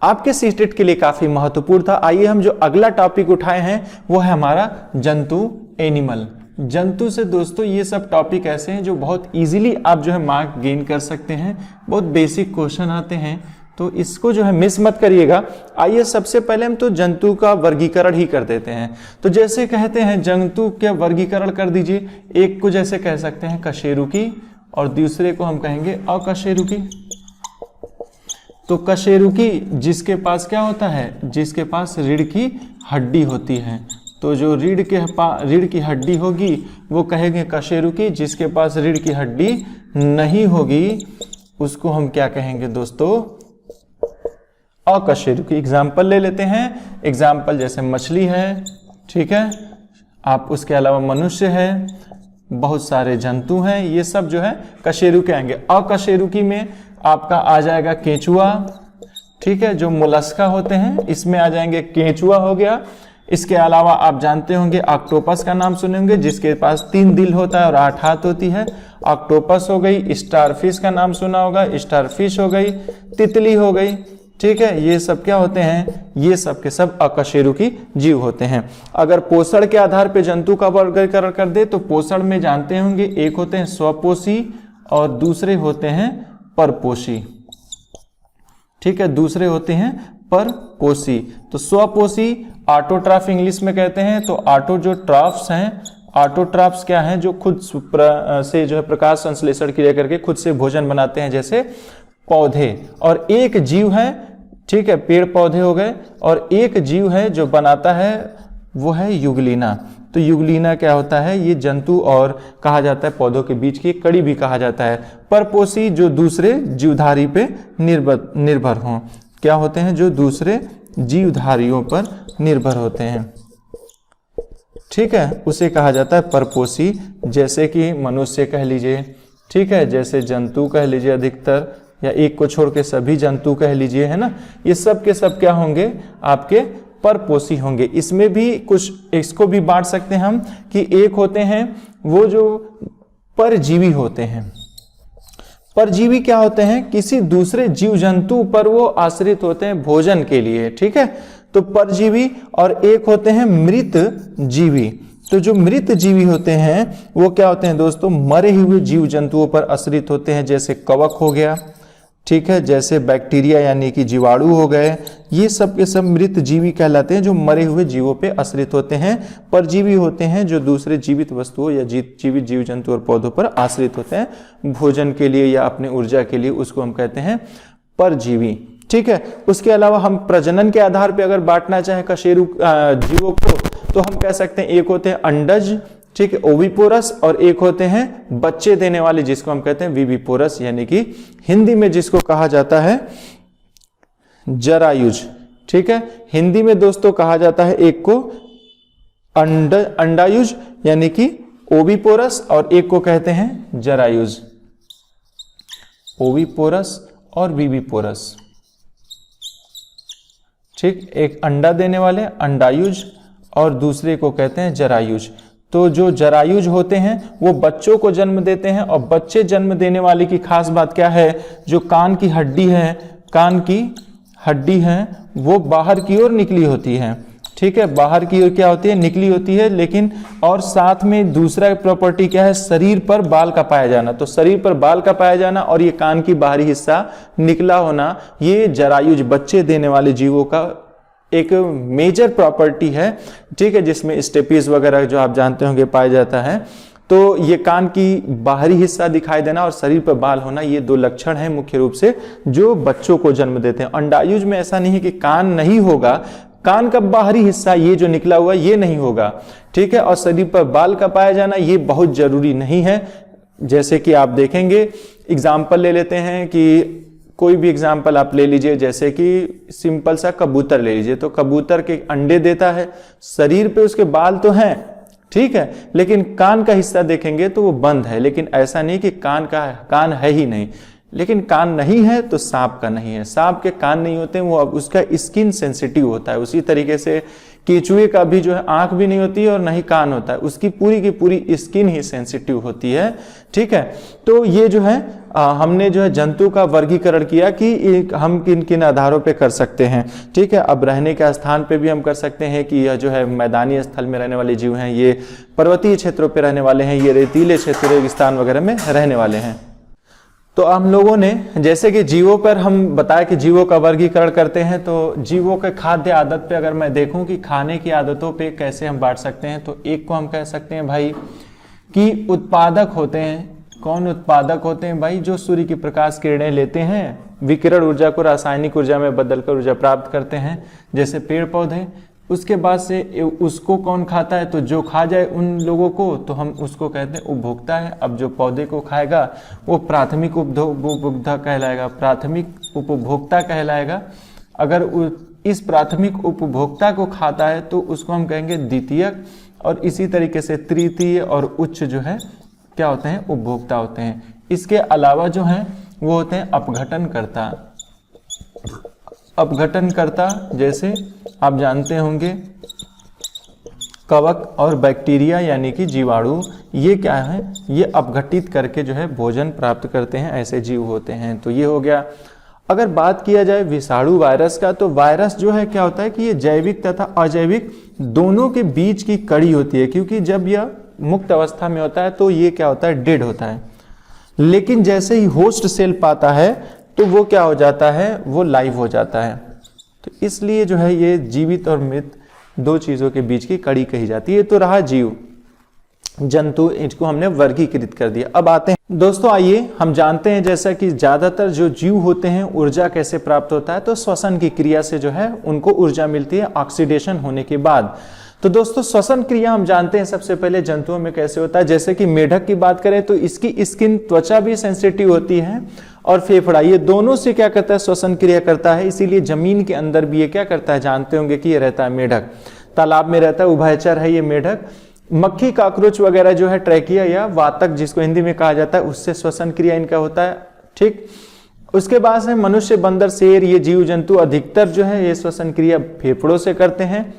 आपके सीटेट के लिए काफी महत्वपूर्ण था। आइए हम जो अगला टॉपिक उठाए हैं वो है हमारा जंतु, एनिमल। जंतु से दोस्तों ये सब टॉपिक ऐसे हैं जो बहुत इजीली आप जो है मार्क गेन कर सकते हैं, बहुत बेसिक क्वेश्चन आते हैं, तो इसको जो है मिस मत करिएगा। आइए सबसे पहले हम तो जंतु का वर्गीकरण ही कर देते हैं। तो जैसे कहते हैं जंतु का वर्गीकरण कर दीजिए, एक को जैसे कह सकते हैं कशेरुकी और दूसरे को हम कहेंगे अकशेरुकी। तो कशेरुकी जिसके पास क्या होता है, जिसके पास रीढ़ की हड्डी होती है, तो जो रीढ़ की हड्डी होगी वो कहेंगे कशेरुकी। जिसके पास रीढ़ की हड्डी नहीं होगी उसको हम क्या कहेंगे दोस्तों, अकशेरुकी। एग्जाम्पल ले लेते हैं, एग्जाम्पल जैसे मछली है, ठीक है, आप उसके अलावा मनुष्य है, बहुत सारे जंतु हैं, ये सब जो है कशेरुकी आएंगे। अकशेरुकी में आपका आ जाएगा केंचुआ, ठीक है, जो मोलस्का होते हैं इसमें आ जाएंगे, केंचुआ हो गया। इसके अलावा आप जानते होंगे ऑक्टोपस का नाम सुने होंगे, जिसके पास 3 दिल होता है और 8 हाथ होती है, ऑक्टोपस हो गई। स्टारफिश का नाम सुना होगा, स्टारफिश हो गई, तितली हो गई, ठीक है। ये सब क्या होते हैं, ये सब के सब अकशेरुकी जीव होते हैं। अगर पोषण के आधार पर जंतु का वर्गीकरण कर दे तो पोषण में जानते होंगे एक होते हैं स्वपोषी और दूसरे होते हैं परपोषी, ठीक है, दूसरे होते हैं परपोषी। तो स्वपोषी ऑटोट्रॉफ इंग्लिश में कहते हैं। तो ऑटो जो ट्रॉफ्स हैं, ऑटोट्रॉफ्स क्या हैं, जो खुद से जो है प्रकाश संश्लेषण क्रिया करके खुद से भोजन बनाते हैं, जैसे पौधे। और एक जीव है, ठीक है, पेड़ पौधे हो गए, और एक जीव है जो बनाता है वो है युगलीना। तो युगलीना क्या होता है, ये जंतु और कहा जाता है पौधों के बीच की एक कड़ी भी कहा जाता है। परपोषी जो दूसरे जीवधारी पे निर्भर हों, क्या होते हैं, जो दूसरे जीवधारियों पर निर्भर होते हैं, ठीक है, उसे कहा जाता है परपोषी। जैसे कि मनुष्य कह लीजिए, ठीक है, जैसे जंतु कह लीजिए अधिकतर, या एक को छोड़ के सभी जंतु कह लीजिए, है ना, ये सब के सब क्या होंगे, आपके परपोषी होंगे। इसमें भी कुछ, इसको भी बांट सकते हैं हम कि एक होते हैं वो जो परजीवी होते हैं। परजीवी क्या होते हैं, किसी दूसरे जीव जंतु पर वो आश्रित होते हैं भोजन के लिए, ठीक है, तो परजीवी। और एक होते हैं मृत जीवी। तो जो मृत जीवी होते हैं वो क्या होते हैं दोस्तों, मरे हुए जीव जंतुओं पर आश्रित होते हैं, जैसे कवक हो गया, ठीक है, जैसे बैक्टीरिया यानी कि जीवाणु हो गए, ये सब के सब मृत जीवी कहलाते हैं, जो मरे हुए जीवों पे आश्रित होते हैं। परजीवी होते हैं जो दूसरे जीवित वस्तुओं या जीवित जीव जंतु और पौधों पर आश्रित होते हैं भोजन के लिए या अपने ऊर्जा के लिए, उसको हम कहते हैं परजीवी, ठीक है। उसके अलावा हम प्रजनन के आधार पर अगर बांटना चाहें कशेरु जीवों को, तो हम कह सकते हैं एक होते हैं अंडज, ठीक है, ओविपोरस, और एक होते हैं बच्चे देने वाले, जिसको हम कहते हैं विविपोरस, यानी कि हिंदी में जिसको कहा जाता है जरायुज, ठीक है। हिंदी में दोस्तों कहा जाता है एक को अंडायुज यानी कि ओविपोरस, और एक को कहते हैं जरायुज, ओविपोरस और विविपोरस, ठीक। एक अंडा देने वाले अंडायुज और दूसरे को कहते हैं जरायुज। तो जो जरायुज होते हैं वो बच्चों को जन्म देते हैं, और बच्चे जन्म देने वाले की खास बात क्या है, जो कान की हड्डी है, कान की हड्डी है वो बाहर की ओर निकली होती है, ठीक है, बाहर की ओर क्या होती है, निकली होती है। लेकिन और साथ में दूसरा प्रॉपर्टी क्या है, शरीर पर बाल का पाया जाना। तो शरीर पर बाल का पाया जाना और ये कान की बाहरी हिस्सा निकला होना, ये जरायुज बच्चे देने वाले जीवों का एक मेजर प्रॉपर्टी है, ठीक है, जिसमें स्टेपीज वगैरह जो आप जानते होंगे पाया जाता है। तो ये कान की बाहरी हिस्सा दिखाई देना और शरीर पर बाल होना, ये 2 लक्षण हैं मुख्य रूप से जो बच्चों को जन्म देते हैं। अंडायुज में ऐसा नहीं है कि कान नहीं होगा, कान का बाहरी हिस्सा ये जो निकला हुआ ये नहीं होगा, ठीक है, और शरीर पर बाल का पाया जाना ये बहुत जरूरी नहीं है। जैसे कि आप देखेंगे, एग्जाम्पल ले लेते हैं कि कोई भी एग्जाम्पल आप ले लीजिए, जैसे कि सिंपल सा कबूतर ले लीजिए। तो कबूतर के अंडे देता है, शरीर पे उसके बाल तो हैं, ठीक है, लेकिन कान का हिस्सा देखेंगे तो वो बंद है। लेकिन ऐसा नहीं कि कान है ही नहीं, लेकिन कान नहीं है तो सांप का नहीं है। सांप के कान नहीं होते, वो उसका स्किन सेंसिटिव होता है। उसी तरीके से केंचुए का भी जो है आंख भी नहीं होती है और नहीं कान होता है, उसकी पूरी की पूरी स्किन ही सेंसिटिव होती है, ठीक है। तो ये जो है हमने जो है जंतु का वर्गीकरण किया कि हम किन किन आधारों पे कर सकते हैं, ठीक है। अब रहने के स्थान पे भी हम कर सकते हैं कि यह जो है मैदानी स्थल में रहने वाले जीव हैं, ये पर्वतीय क्षेत्रों पे रहने वाले हैं, ये रेतीले क्षेत्र रेगिस्तान वगैरह में रहने वाले हैं। तो हम लोगों ने जैसे कि जीवों पर हम बताया कि जीवों का वर्गीकरण करते हैं, तो जीवों के खाद्य आदत पे अगर मैं देखूं कि खाने की आदतों पे कैसे हम बांट सकते हैं, तो एक को हम कह सकते हैं भाई कि उत्पादक होते हैं। कौन उत्पादक होते हैं भाई? जो सूर्य की प्रकाश किरणें लेते हैं, विकिरण ऊर्जा को रासायनिक ऊर्जा में बदलकर ऊर्जा प्राप्त करते हैं, जैसे पेड़ पौधे। उसके बाद से उसको कौन खाता है? तो जो खा जाए उन लोगों को तो हम उसको कहते हैं उपभोक्ता है। अब जो पौधे को खाएगा वो प्राथमिक उपभोक्ता कहलाएगा, प्राथमिक उपभोक्ता कहलाएगा। अगर इस प्राथमिक उपभोक्ता को खाता है तो उसको हम कहेंगे द्वितीयक, और इसी तरीके से तृतीय और उच्च जो है क्या होते हैं, उपभोक्ता होते हैं। इसके अलावा जो है वो होते हैं अपघटनकर्ता। अपघटनकर्ता जैसे आप जानते होंगे कवक और बैक्टीरिया यानी कि जीवाणु, ये क्या है, ये अपघटित करके जो है भोजन प्राप्त करते हैं, ऐसे जीव होते हैं। तो ये हो गया। अगर बात किया जाए विषाणु वायरस का, तो वायरस जो है क्या होता है कि ये जैविक तथा अजैविक दोनों के बीच की कड़ी होती है, क्योंकि जब यह मुक्त अवस्था में होता है तो ये क्या होता है, डेड होता है। लेकिन जैसे ही होस्ट सेल पाता है तो वो क्या हो जाता है, वो लाइव हो जाता है। तो इसलिए जो है ये जीवित और मृत दो चीजों के बीच की कड़ी कही जाती है। तो रहा जीव जंतु, इसको हमने वर्गीकृत कर दिया। अब आते हैं दोस्तों, आइए हम जानते हैं जैसा कि ज्यादातर जो जीव होते हैं ऊर्जा कैसे प्राप्त होता है, तो श्वसन की क्रिया से जो है उनको ऊर्जा मिलती है ऑक्सीडेशन होने के बाद। तो दोस्तों श्वसन क्रिया हम जानते हैं सबसे पहले जंतुओं में कैसे होता है। जैसे कि मेढक की बात करें तो इसकी स्किन, त्वचा भी सेंसिटिव होती है, और फेफड़ा, ये दोनों से क्या करता है, श्वसन क्रिया करता है। इसीलिए जमीन के अंदर भी ये क्या करता है, जानते होंगे कि ये रहता है मेढक, तालाब में रहता है, उभयचर है ये मेढक। मक्खी, काकरोच वगैरह जो है ट्रैकिया या वातक जिसको हिंदी में कहा जाता है, उससे श्वसन क्रिया इनका होता है। ठीक, उसके बाद है मनुष्य, बंदर, शेर, ये जीव जंतु अधिकतर जो है ये श्वसन क्रिया फेफड़ों से करते हैं।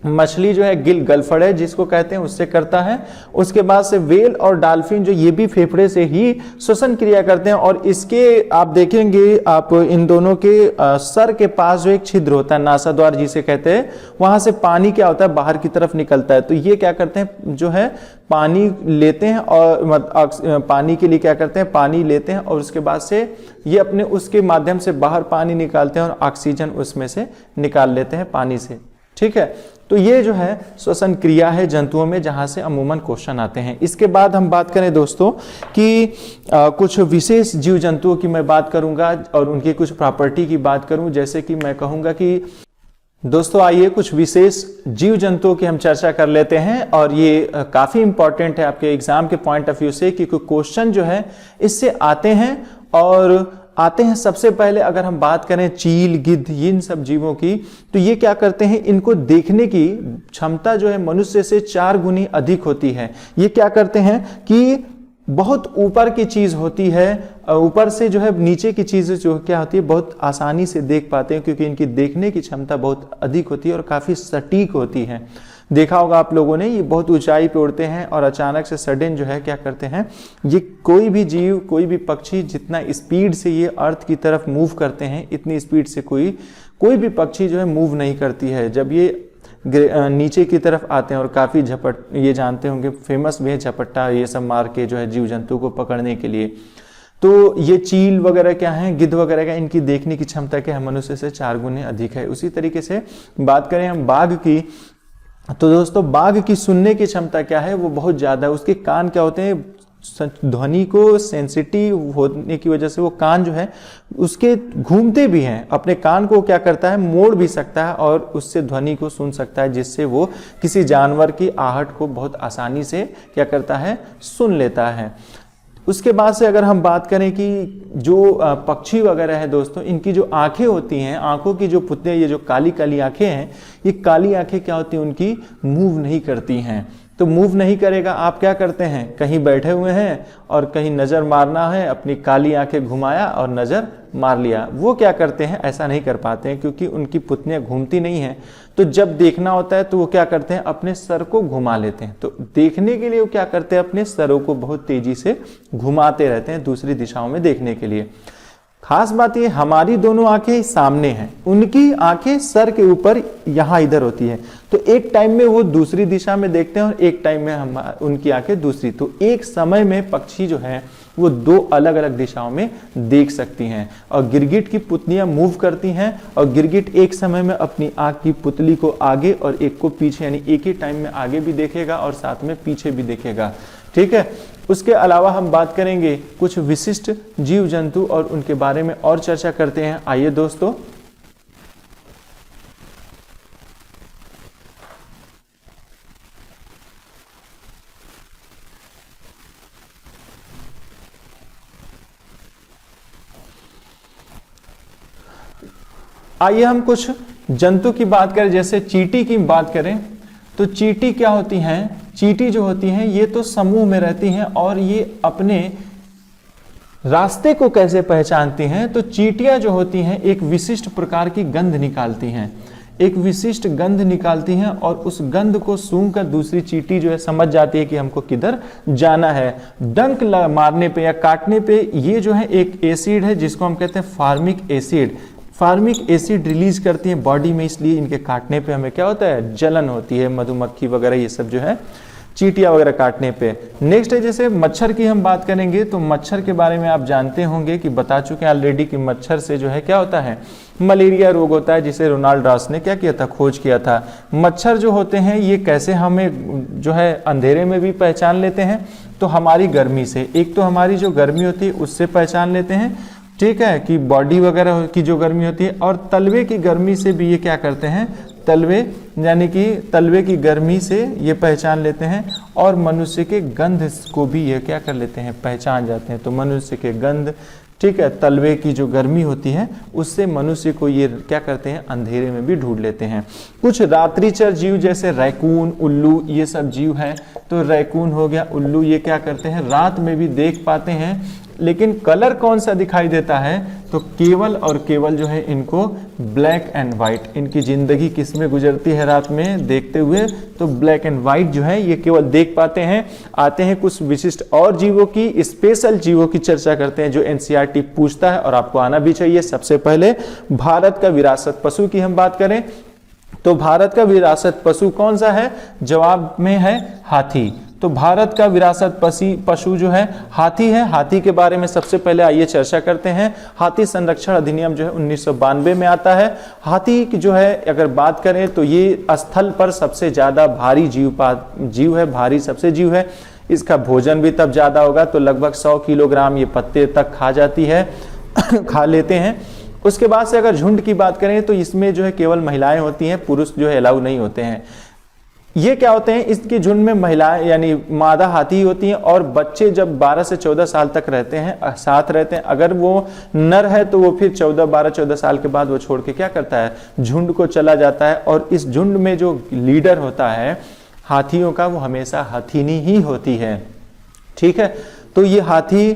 मछली जो है गलफड़े जिसको कहते हैं उससे करता है। उसके बाद से वेल और डॉल्फिन जो ये भी फेफड़े से ही श्वसन क्रिया करते हैं। और इसके आप देखेंगे, आप इन दोनों के सर के पास जो एक छिद्र होता है, नासाद्वार जिसे कहते हैं, वहां से पानी क्या होता है, बाहर की तरफ निकलता है। तो ये क्या करते हैं, जो है पानी लेते हैं और पानी के लिए क्या करते हैं, पानी लेते हैं और उसके बाद से ये अपने उसके माध्यम से बाहर पानी निकालते हैं और ऑक्सीजन उसमें से निकाल लेते हैं पानी से। ठीक है, तो ये जो है श्वसन क्रिया है जंतुओं में, जहां से अमूमन क्वेश्चन आते हैं। इसके बाद हम बात करें दोस्तों कि कुछ विशेष जीव जंतुओं की मैं बात करूंगा और उनकी कुछ प्रॉपर्टी की बात करूं। जैसे कि मैं कहूंगा कि दोस्तों आइए कुछ विशेष जीव जंतुओं की हम चर्चा कर लेते हैं, और ये काफी इंपॉर्टेंट है आपके एग्जाम के पॉइंट ऑफ व्यू से, क्योंकि क्वेश्चन जो है इससे आते हैं। और आते हैं सबसे पहले अगर हम बात करें चील, गिद्ध, इन सब जीवों की, तो ये क्या करते हैं, इनको देखने की क्षमता जो है मनुष्य से 4 गुनी अधिक होती है। ये क्या करते हैं कि बहुत ऊपर की चीज होती है, ऊपर से जो है नीचे की चीज जो क्या होती है बहुत आसानी से देख पाते हैं, क्योंकि इनकी देखने की क्षमता बहुत अधिक होती है और काफी सटीक होती है। देखा होगा आप लोगों ने, ये बहुत ऊंचाई पे उड़ते हैं और अचानक से सडन जो है क्या करते हैं, ये कोई भी जीव, कोई भी पक्षी जितना स्पीड से ये अर्थ की तरफ मूव करते हैं, इतनी स्पीड से कोई भी पक्षी जो है मूव नहीं करती है। जब ये नीचे की तरफ आते हैं और काफी झपट, ये जानते होंगे फेमस भी है झपट्टा ये सब मार के जो है जीव जंतु को पकड़ने के लिए। तो ये चील वगैरह क्या है, गिद्ध वगैरह क्या, इनकी देखने की क्षमता क्या है, मनुष्य से 4 गुने अधिक है। उसी तरीके से बात करें हम बाघ की, तो दोस्तों बाघ की सुनने की क्षमता क्या है, वो बहुत ज्यादा है। उसके कान क्या होते हैं, ध्वनि को सेंसिटिव होने की वजह से वो कान जो है उसके घूमते भी हैं, अपने कान को क्या करता है, मोड़ भी सकता है और उससे ध्वनि को सुन सकता है, जिससे वो किसी जानवर की आहट को बहुत आसानी से क्या करता है, सुन लेता है। उसके बाद से अगर हम बात करें कि जो पक्षी वगैरह है दोस्तों, इनकी जो आंखें होती हैं, आंखों की जो पुतले, ये जो काली काली आंखें हैं, ये काली आंखें क्या होती हैं, उनकी मूव नहीं करती हैं। तो मूव नहीं करेगा, आप क्या करते हैं, कहीं बैठे हुए हैं और कहीं नजर मारना है, अपनी काली आंखें घुमाया और नजर मार लिया, वो क्या करते हैं, ऐसा नहीं कर पाते हैं, क्योंकि उनकी पुतलियां घूमती नहीं हैं। तो जब देखना होता है तो वो क्या करते हैं, अपने सर को घुमा लेते हैं। तो देखने के लिए वो क्या करते हैं, अपने सरों को बहुत तेजी से घुमाते रहते हैं दूसरी दिशाओं में देखने के लिए। खास बात ये, हमारी दोनों आंखें सामने हैं, उनकी आंखें सर के ऊपर यहां इधर होती है। तो एक टाइम में वो दूसरी दिशा में देखते हैं और एक टाइम में उनकी आंखें दूसरी। तो एक समय में पक्षी जो है वो 2 अलग अलग दिशाओं में देख सकती हैं। और गिरगिट की पुतलियां मूव करती हैं, और गिरगिट एक समय में अपनी आंख की पुतली को आगे और एक को पीछे, यानी एक ही टाइम में आगे भी देखेगा और साथ में पीछे भी देखेगा। ठीक है, उसके अलावा हम बात करेंगे कुछ विशिष्ट जीव जंतु और उनके बारे में और चर्चा करते हैं। आइए दोस्तों, आइए हम कुछ जंतु की बात करें। जैसे चींटी की बात करें तो चींटी क्या होती हैं, चींटी जो होती हैं ये तो समूह में रहती हैं और ये अपने रास्ते को कैसे पहचानती हैं, तो चींटियां जो होती हैं एक विशिष्ट प्रकार की गंध निकालती हैं, एक विशिष्ट गंध निकालती हैं और उस गंध को सूंघकर दूसरी चींटी जो है समझ जाती है कि हमको किधर जाना है। डंक मारने पे या काटने पे ये जो है एक एसिड है जिसको हम कहते हैं formic acid, formic acid release करती है बॉडी में, इसलिए इनके काटने पे हमें क्या होता है, जलन होती है। मधुमक्खी वगैरह ये सब जो है चींटियां वगैरह काटने पे। नेक्स्ट है जैसे मच्छर की हम बात करेंगे, तो मच्छर के बारे में आप जानते होंगे कि बता चुके हैं ऑलरेडी कि मच्छर से जो है क्या होता है, मलेरिया रोग होता है, जिसे रोनाल्ड रॉस ने क्या किया था, खोज किया था। मच्छर जो होते हैं ये कैसे हमें जो है अंधेरे में भी पहचान लेते हैं, तो हमारी गर्मी से, एक तो हमारी जो गर्मी होती है उससे पहचान लेते हैं, ठीक है, कि बॉडी वगैरह की जो गर्मी होती है, और तलवे की गर्मी से भी ये क्या करते हैं, तलवे यानी कि तलवे की गर्मी से ये पहचान लेते हैं, और मनुष्य के गंध को भी ये क्या कर लेते हैं, पहचान जाते हैं। तो मनुष्य के गंध, ठीक है, तलवे की जो गर्मी होती है उससे मनुष्य को ये क्या करते हैं, अंधेरे में भी ढूंढ लेते हैं। कुछ रात्रिचर जीव जैसे रैकून, उल्लू, ये सब जीव हैं। तो रैकून हो गया, उल्लू, ये क्या करते हैं, रात में भी देख पाते हैं, लेकिन कलर कौन सा दिखाई देता है, तो केवल और केवल जो है इनको ब्लैक एंड व्हाइट, इनकी जिंदगी किस में गुजरती है, रात में देखते हुए, तो ब्लैक एंड व्हाइट जो है ये केवल देख पाते हैं। आते हैं कुछ विशिष्ट और जीवों की, स्पेशल जीवों की चर्चा करते हैं जो एनसीईआरटी पूछता है और आपको आना भी चाहिए। सबसे पहले भारत का विरासत पशु की हम बात करें तो भारत का विरासत पशु कौन सा है, जवाब में है हाथी। तो भारत का विरासत पशु जो है हाथी है। हाथी के बारे में सबसे पहले आइए चर्चा करते हैं। हाथी संरक्षण अधिनियम जो है 1992 में आता है। हाथी की जो है अगर बात करें तो ये स्थल पर सबसे ज्यादा भारी जीव है, भारी सबसे जीव है। इसका भोजन भी तब ज्यादा होगा, तो लगभग 100 किलोग्राम ये पत्ते तक खा जाती है खा लेते हैं। उसके बाद से अगर झुंड की बात करें तो इसमें जो है केवल महिलाएं होती हैं, पुरुष जो है अलाउ नहीं होते हैं। ये क्या होते हैं, इसके झुंड में महिलाएं यानी मादा हाथी होती हैं और बच्चे जब 12 से 14 साल तक रहते हैं, साथ रहते हैं। अगर वो नर है तो वो फिर 12 साल के बाद वो छोड़ के क्या करता है, झुंड को चला जाता है। और इस झुंड में जो लीडर होता है हाथियों का, वो हमेशा हथिनी ही होती है, ठीक है। तो ये हाथी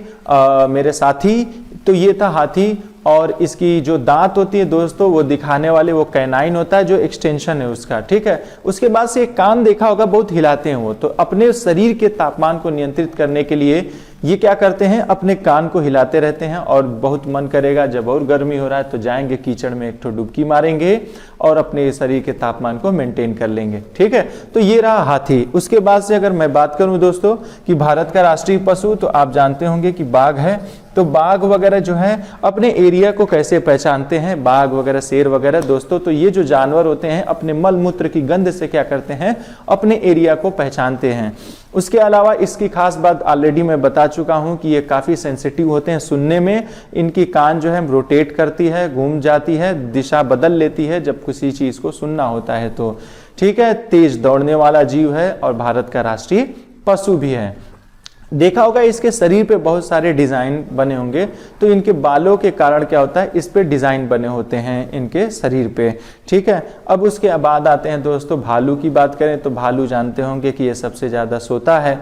मेरे साथी, तो ये था हाथी। और इसकी जो दांत होती है दोस्तों वो दिखाने वाले, वो कैनाइन होता है जो एक्सटेंशन है उसका, ठीक है। उसके बाद से एक कान देखा होगा, बहुत हिलाते हैं वो, तो अपने शरीर के तापमान को नियंत्रित करने के लिए ये क्या करते हैं, अपने कान को हिलाते रहते हैं। और बहुत मन करेगा जब और गर्मी हो रहा है तो जाएंगे कीचड़ में एक ठो डुबकी मारेंगे और अपने शरीर के तापमान को मेंटेन कर लेंगे, ठीक है। तो ये रहा हाथी। उसके बाद से अगर मैं बात करूं दोस्तों कि भारत का राष्ट्रीय पशु, तो आप जानते होंगे कि बाघ है। तो बाघ वगैरह जो है अपने एरिया को कैसे पहचानते हैं, बाघ वगैरह, शेर वगैरह दोस्तों, तो ये जो जानवर होते हैं अपने मल मूत्र की गंध से क्या करते हैं, अपने एरिया को पहचानते हैं। उसके अलावा इसकी खास बात ऑलरेडी मैं बता चुका हूं कि ये काफी सेंसिटिव होते हैं सुनने में। इनकी कान जो है रोटेट करती है, घूम जाती है, दिशा बदल लेती है जब किसी चीज को सुनना होता है तो, ठीक है। तेज दौड़ने वाला जीव है और भारत का राष्ट्रीय पशु भी है। देखा होगा इसके शरीर पे बहुत सारे डिजाइन बने होंगे, तो इनके बालों के कारण क्या होता है, इस पे डिजाइन बने होते हैं इनके शरीर पे, ठीक है। अब उसके बाद आते हैं दोस्तों भालू की बात करें तो भालू जानते होंगे कि ये सबसे ज्यादा सोता है,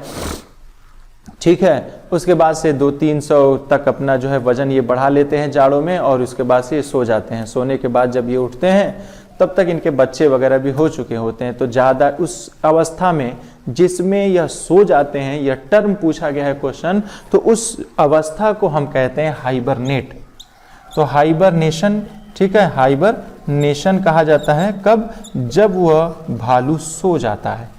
ठीक है। उसके बाद से 200-300 तक अपना जो है वजन ये बढ़ा लेते हैं जाड़ों में, और उसके बाद से ये सो जाते हैं। सोने के बाद जब ये उठते हैं तब तक इनके बच्चे वगैरह भी हो चुके होते हैं। तो ज्यादा उस अवस्था में जिसमें यह सो जाते हैं, यह टर्म पूछा गया है क्वेश्चन, तो उस अवस्था को हम कहते हैं हाइबरनेट। तो हाइबरनेशन, ठीक है, हाइबरनेशन कहा जाता है कब, जब वह भालू सो जाता है।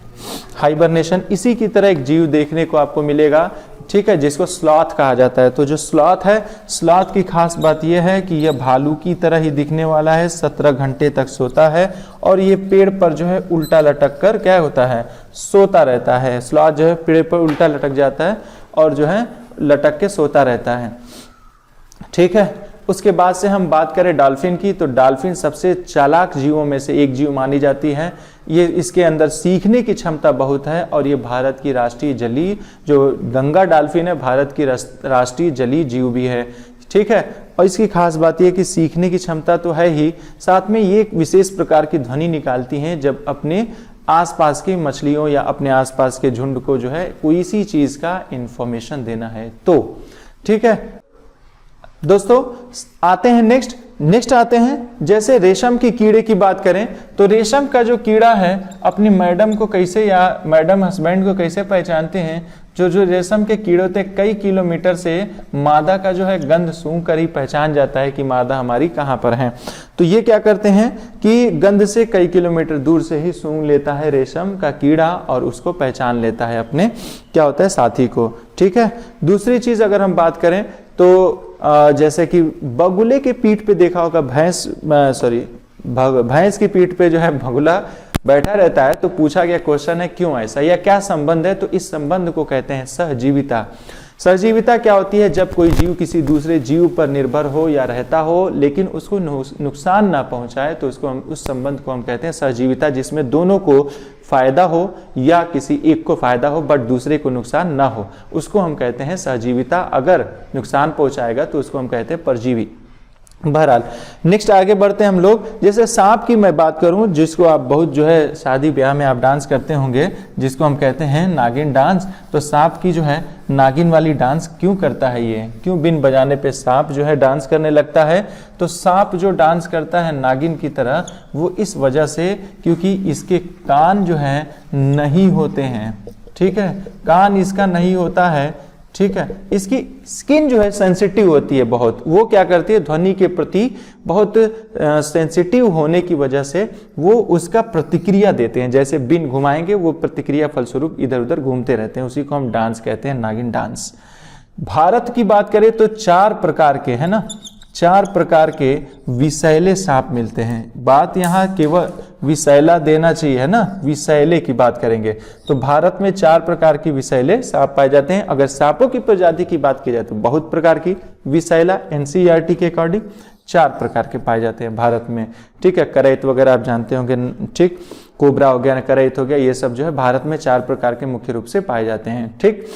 हाइबरनेशन इसी की तरह एक जीव देखने को आपको मिलेगा, ठीक है, जिसको स्लॉथ कहा जाता है। तो जो स्लॉथ है, स्लॉथ की खास बात यह है कि यह भालू की तरह ही दिखने वाला है, 17 घंटे तक सोता है और ये पेड़ पर जो है उल्टा लटक कर क्या होता है, सोता रहता है। स्लॉथ जो है पेड़ पर उल्टा लटक जाता है और जो है लटक के सोता रहता है, ठीक है। उसके बाद से हम बात करें डॉल्फिन की, तो डॉल्फिन सबसे चालाक जीवों में से एक जीव मानी जाती है। ये इसके अंदर सीखने की क्षमता बहुत है और ये भारत की राष्ट्रीय जलीय, जो गंगा डॉल्फिन है, भारत की राष्ट्रीय जलीय जीव भी है, ठीक है। और इसकी खास बात यह कि सीखने की क्षमता तो है ही, साथ में ये एक विशेष प्रकार की ध्वनि निकालती हैं जब अपने आसपास की मछलियों या अपने आसपास के झुंड को जो है कोई सी चीज का इंफॉर्मेशन देना है तो। ठीक है दोस्तों, आते हैं नेक्स्ट आते हैं, जैसे रेशम की कीड़े की बात करें तो रेशम का जो कीड़ा है अपनी मैडम को कैसे या मैडम हस्बैंड को कैसे पहचानते हैं? जो रेशम के कीड़े होते कई किलोमीटर से मादा का जो है गंध सूंघ कर ही पहचान जाता है कि मादा हमारी कहाँ पर है। तो ये क्या करते हैं कि गंध से कई किलोमीटर दूर से ही सूंघ लेता है रेशम का कीड़ा और उसको पहचान लेता है अपने क्या होता है साथी को। ठीक है, दूसरी चीज अगर हम बात करें तो जैसे कि बगुले के पीठ पे देखा होगा, भैंस की पीठ पे जो है बगुला बैठा रहता है, तो पूछा गया क्वेश्चन है क्यों ऐसा या क्या संबंध है? तो इस संबंध को कहते हैं सहजीविता। सहजीविता क्या होती है? जब कोई जीव किसी दूसरे जीव पर निर्भर हो या रहता हो लेकिन उसको नुकसान ना पहुंचाए तो उसको हम उस संबंध को हम कहते हैं सहजीविता, जिसमें दोनों को फायदा हो या किसी एक को फायदा हो बट दूसरे को नुकसान ना हो, उसको हम कहते हैं सहजीविता। अगर नुकसान पहुंचाएगा तो उसको हम कहते हैं परजीवी। बहरहाल नेक्स्ट आगे बढ़ते हैं हम लोग। जैसे सांप की मैं बात करूं, जिसको आप बहुत जो है शादी ब्याह में आप डांस करते होंगे, जिसको हम कहते हैं नागिन डांस। तो सांप की जो है नागिन वाली डांस क्यों करता है? ये क्यों बिन बजाने पे सांप जो है डांस करने लगता है? तो सांप जो डांस करता है नागिन की तरह वो इस वजह से क्योंकि इसके कान जो है नहीं होते हैं। ठीक है, कान इसका नहीं होता है। ठीक है, इसकी स्किन जो है सेंसिटिव होती है बहुत, वो क्या करती है ध्वनि के प्रति बहुत सेंसिटिव होने की वजह से वो उसका प्रतिक्रिया देते हैं। जैसे बिन घुमाएंगे वो प्रतिक्रिया फलस्वरूप इधर उधर घूमते रहते हैं, उसी को हम डांस कहते हैं, नागिन डांस। भारत की बात करें तो 4 प्रकार के है ना, 4 प्रकार के विषैले सांप मिलते हैं। बात यहाँ केवल विषैला देना चाहिए है ना, विषैले की बात करेंगे तो भारत में 4 प्रकार की विषैले सांप पाए जाते हैं। अगर सांपों की प्रजाति की बात की जाए तो बहुत प्रकार की विषैला एनसीईआरटी के अकॉर्डिंग 4 प्रकार के पाए जाते हैं भारत में। ठीक है, करैत वगैरह आप जानते होंगे। ठीक, कोबरा हो गया, करैत हो गया, ये सब जो है भारत में 4 प्रकार के मुख्य रूप से पाए जाते हैं। ठीक,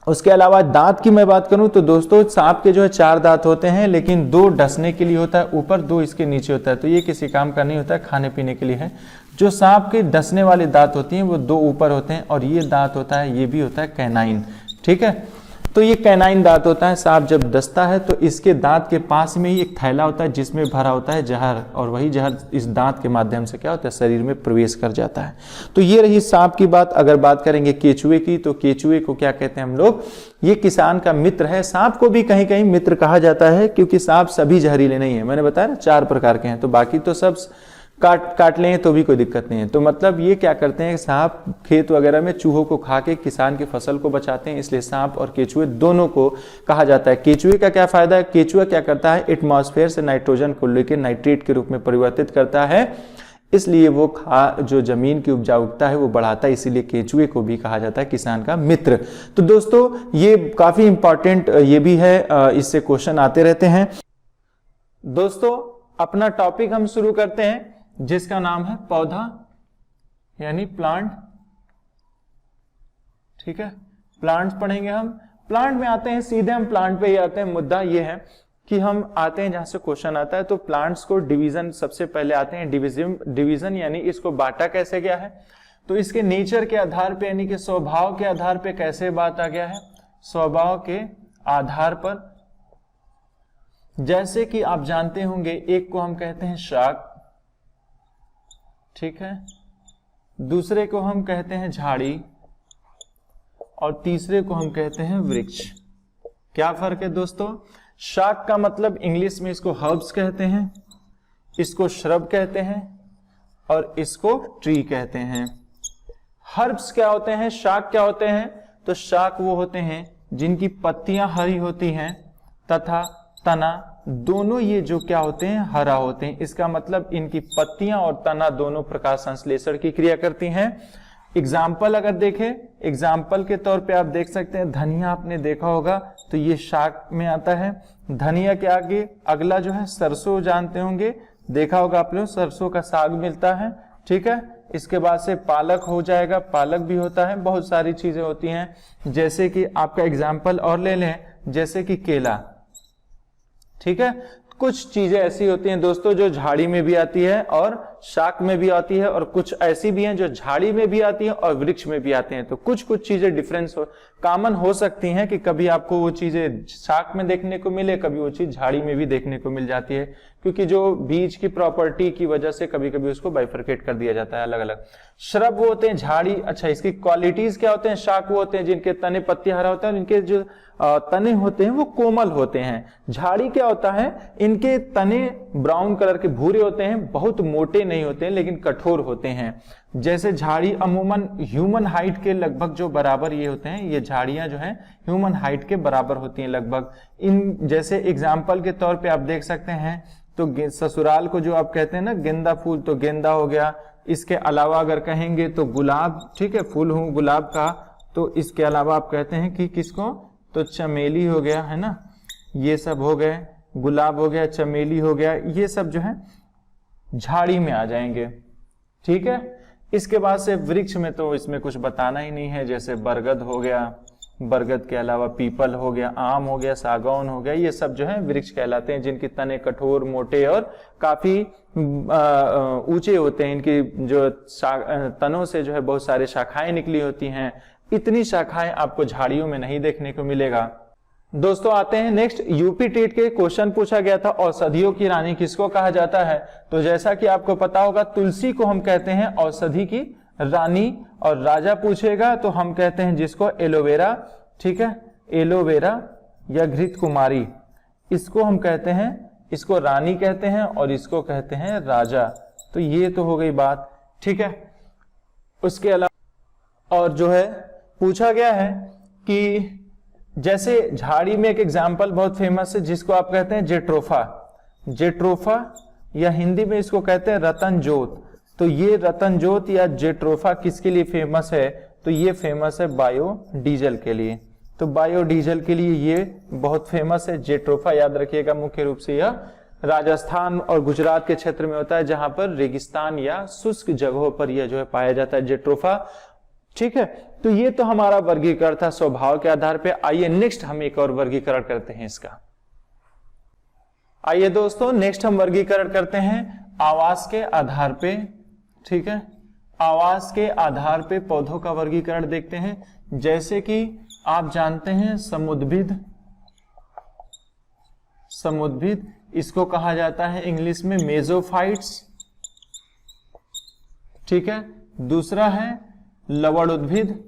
उसके अलावा दांत की मैं बात करूं तो दोस्तों सांप के जो है 4 दांत होते हैं, लेकिन 2 डसने के लिए होता है ऊपर, 2 इसके नीचे होता है। तो ये किसी काम का नहीं होता है, खाने पीने के लिए है। जो सांप के डसने वाले दांत होती हैं वो 2 ऊपर होते हैं और ये दांत होता है, ये भी होता है कैनाइन। ठीक है, तो ये कैनाइन दांत होता है। सांप जब डसता है तो इसके दांत के पास में ही एक थैला होता है जिसमें भरा होता है जहर, और वही जहर इस दांत के माध्यम से क्या होता है शरीर में प्रवेश कर जाता है। तो ये रही सांप की बात। अगर बात करेंगे केचुए की तो केचुए को क्या कहते हैं हम लोग? ये किसान का मित्र है। सांप को भी कहीं कहीं मित्र कहा जाता है क्योंकि सांप सभी जहरीले नहीं है, मैंने बताया ना 4 प्रकार के हैं, तो बाकी तो सब काट लें तो भी कोई दिक्कत नहीं है। तो मतलब ये क्या करते हैं, सांप खेत वगैरह में चूहों को खा के किसान की फसल को बचाते हैं, इसलिए सांप और केचुए दोनों को कहा जाता है। केचुए का क्या फायदा है? केचुआ क्या करता है, एटमॉस्फेयर से नाइट्रोजन को लेकर नाइट्रेट के रूप में परिवर्तित करता है, इसलिए वो जो जमीन की उपजाऊता है वो बढ़ाता है, इसीलिए केचुए को भी कहा जाता है किसान का मित्र। तो दोस्तों ये काफी इंपॉर्टेंट ये भी है, इससे क्वेश्चन आते रहते हैं। दोस्तों अपना टॉपिक हम शुरू करते हैं जिसका नाम है पौधा यानी प्लांट। ठीक है, प्लांट्स पढ़ेंगे हम। प्लांट में आते हैं, सीधे हम प्लांट पे ही आते हैं। मुद्दा ये है कि हम आते हैं जहां से क्वेश्चन आता है, तो प्लांट्स को डिवीजन सबसे पहले आते हैं। डिवीजन यानी इसको बांटा कैसे गया है, तो इसके नेचर के आधार पे यानी कि स्वभाव के आधार पे कैसे बांटा गया है, स्वभाव के आधार पर। जैसे कि आप जानते होंगे एक को हम कहते हैं शाक, ठीक है, दूसरे को हम कहते हैं झाड़ी और तीसरे को हम कहते हैं वृक्ष। क्या फर्क है दोस्तों? शाक का मतलब इंग्लिश में इसको हर्ब्स कहते हैं, इसको श्रब कहते हैं और इसको ट्री कहते हैं। हर्ब्स क्या होते हैं, शाक क्या होते हैं? तो शाक वो होते हैं जिनकी पत्तियां हरी होती हैं तथा तना दोनों ये जो क्या होते हैं, हरा होते हैं। इसका मतलब इनकी पत्तियां और तना दोनों प्रकाश संश्लेषण की क्रिया करती हैं। एग्जाम्पल अगर देखें, एग्जाम्पल के तौर पे आप देख सकते हैं धनिया, आपने देखा होगा तो ये शाक में आता है। धनिया के आगे अगला जो है सरसों, जानते होंगे, देखा होगा आप लोग, सरसों का साग मिलता है। ठीक है, इसके बाद से पालक हो जाएगा, पालक भी होता है, बहुत सारी चीजें होती हैं। जैसे कि आपका एग्जाम्पल और ले लें, जैसे कि केला। ठीक है, कुछ चीजें ऐसी होती हैं दोस्तों जो झाड़ी में भी आती है और शाक में भी आती है, और कुछ ऐसी भी हैं जो झाड़ी में भी आती हैं और वृक्ष में भी आते हैं। तो कुछ कुछ चीजें डिफरेंस कॉमन हो सकती हैं कि कभी आपको वो चीजें शाक में देखने को मिले, कभी वो चीज झाड़ी में भी देखने को मिल जाती है, क्योंकि जो बीज की प्रॉपर्टी की वजह से कभी कभी उसको बाइफरकेट कर दिया जाता है अलग अलग। श्रब वो होते हैं झाड़ी, अच्छा इसकी क्वालिटीज क्या होते हैं? शाक वो होते हैं जिनके तने पत्ती हरा होता है और इनके जो तने होते हैं वो कोमल होते हैं। झाड़ी क्या होता है? इनके तने ब्राउन कलर के भूरे होते हैं, बहुत मोटे नहीं होते हैं लेकिन कठोर होते हैं। जैसे झाड़ी अमूमन ह्यूमन हाइट के लगभग जो बराबर ये होते हैं, ये झाड़ियां जो हैं ह्यूमन हाइट के बराबर होती हैं लगभग। इन जैसे एग्जाम्पल के तौर पे आप देख सकते हैं, तो ससुराल को जो आप कहते हैं ना गेंदा फूल, तो गेंदा हो गया। इसके अलावा अगर कहेंगे तो गुलाब, ठीक है, फूल हूं गुलाब का। तो इसके अलावा आप कहते हैं कि किसको? तो चमेली हो गया, है ना, ये सब हो गए, गुलाब हो गया, चमेली हो गया, ये सब जो है झाड़ी में आ जाएंगे, ठीक है। इसके बाद से वृक्ष में तो इसमें कुछ बताना ही नहीं है, जैसे बरगद हो गया, बरगद के अलावा पीपल हो गया, आम हो गया, सागौन हो गया, ये सब जो है वृक्ष कहलाते हैं, जिनकी तने कठोर, मोटे और काफी ऊंचे होते हैं। इनकी जो तनों से जो है बहुत सारे शाखाएं निकली होती हैं। इतनी शाखाएं आपको झाड़ियों में नहीं देखने को मिलेगा। दोस्तों आते हैं नेक्स्ट, यूपी टेट के क्वेश्चन पूछा गया था, औषधियों की रानी किसको कहा जाता है? तो जैसा कि आपको पता होगा, तुलसी को हम कहते हैं औषधि की रानी, और राजा पूछेगा तो हम कहते हैं जिसको एलोवेरा, ठीक है, एलोवेरा या घृत कुमारी, इसको हम कहते हैं, इसको रानी कहते हैं और इसको कहते हैं राजा। तो ये तो हो गई बात, ठीक है। उसके अलावा और जो है पूछा गया है कि जैसे झाड़ी में एक एग्जाम्पल बहुत फेमस है जिसको आप कहते हैं जेट्रोफा, जेट्रोफा या हिंदी में इसको कहते हैं रतन जोत। तो ये रतन जोत या जेट्रोफा किसके लिए फेमस है? तो ये फेमस है बायोडीजल के लिए। तो बायोडीजल के लिए ये बहुत फेमस है जेट्रोफा, याद रखिएगा। मुख्य रूप से यह राजस्थान और गुजरात के क्षेत्र में होता है, जहां पर रेगिस्तान या शुष्क जगहों पर यह जो है पाया जाता है जेट्रोफा, ठीक है। तो ये तो हमारा वर्गीकरण था स्वभाव के आधार पे। आइए नेक्स्ट हम एक और वर्गीकरण करते हैं इसका। आइए दोस्तों नेक्स्ट हम वर्गीकरण करते हैं आवास के आधार पे, ठीक है। आवास के आधार पे पौधों का वर्गीकरण देखते हैं। जैसे कि आप जानते हैं समुद्भिद, समुद्भिद इसको कहा जाता है इंग्लिश में मेसोफाइट्स, ठीक है। दूसरा है लवण उद्भिद,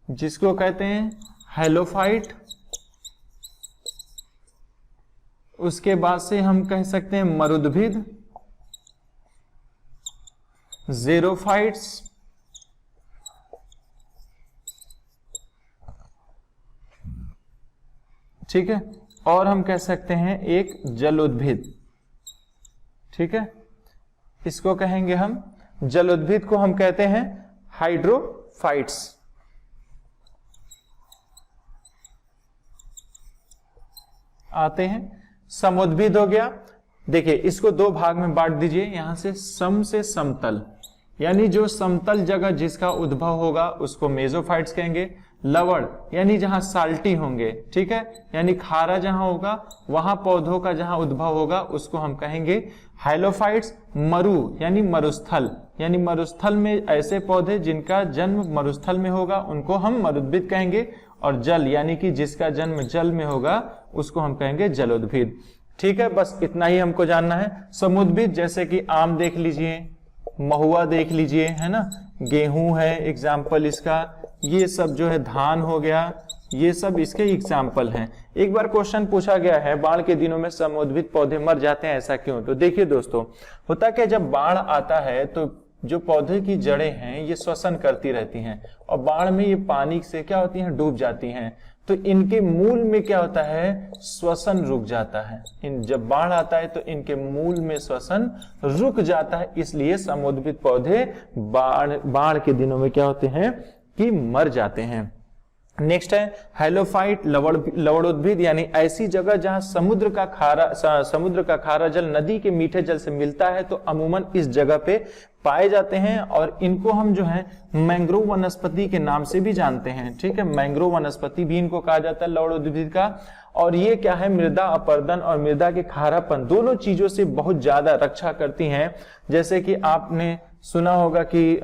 जिसको कहते हैं हेलोफाइट। उसके बाद से हम कह सकते हैं मरुद्भिद, ज़ेरोफाइट्स, ठीक है। और हम कह सकते हैं एक जल उद्भिद, ठीक है। इसको कहेंगे हम जल उद्भिद को हम कहते हैं हाइड्रोफाइट्स। आते हैं समुद्भिद हो गया। देखिए इसको दो भाग में बांट दीजिए, यहां से सम से समतल, यानी जो समतल जगह जिसका उद्भव होगा उसको मेसोफाइट्स कहेंगे। लवण यानी जहां साल्टी होंगे, ठीक है, यानी खारा जहां होगा वहां पौधों का जहां उद्भव होगा उसको हम कहेंगे हाइलोफाइट्स। मरु यानी मरुस्थल, यानी मरुस्थल में ऐसे पौधे जिनका जन्म मरुस्थल में होगा उनको हम मरुद्भिद कहेंगे। और जल यानी कि जिसका जन्म जल में होगा उसको हम कहेंगे जलोद्भिद, ठीक है। बस इतना ही हमको जानना है। समुद्भिद जैसे कि आम देख लीजिए, महुआ देख लीजिए, है ना, गेहूं है एग्जाम्पल इसका, ये सब जो है धान हो गया, ये सब इसके एग्जाम्पल हैं। एक बार क्वेश्चन पूछा गया है बाढ़ के दिनों में समुद्भिद पौधे मर जाते हैं, ऐसा क्यों? तो देखिए दोस्तों, होता क्या, जब बाढ़ आता है तो जो पौधे की जड़ें हैं ये श्वसन करती रहती हैं और बाढ़ में ये पानी से क्या होती हैं, डूब जाती हैं। तो इनके मूल में क्या होता है, श्वसन रुक जाता है। जब बाढ़ आता है तो इनके मूल में श्वसन रुक जाता है, इसलिए समुद्भिद पौधे बाढ़ के दिनों में क्या होते हैं कि मर जाते हैं। नेक्स्ट है हैलोफाइट, लवणोद्भिद, यानी ऐसी जगह जहां समुद्र का खारा जल नदी के मीठे जल से मिलता है, तो अमूमन इस जगह पे पाए जाते हैं और इनको हम जो है मैंग्रोव वनस्पति के नाम से भी जानते हैं। ठीक है, मैंग्रोव वनस्पति भी इनको कहा जाता है लवणोद्भिद का। और ये क्या है, मृदा अपरदन और मृदा के खारापन दोनों चीजों से बहुत ज्यादा रक्षा करती हैं। जैसे कि आपने सुना होगा कि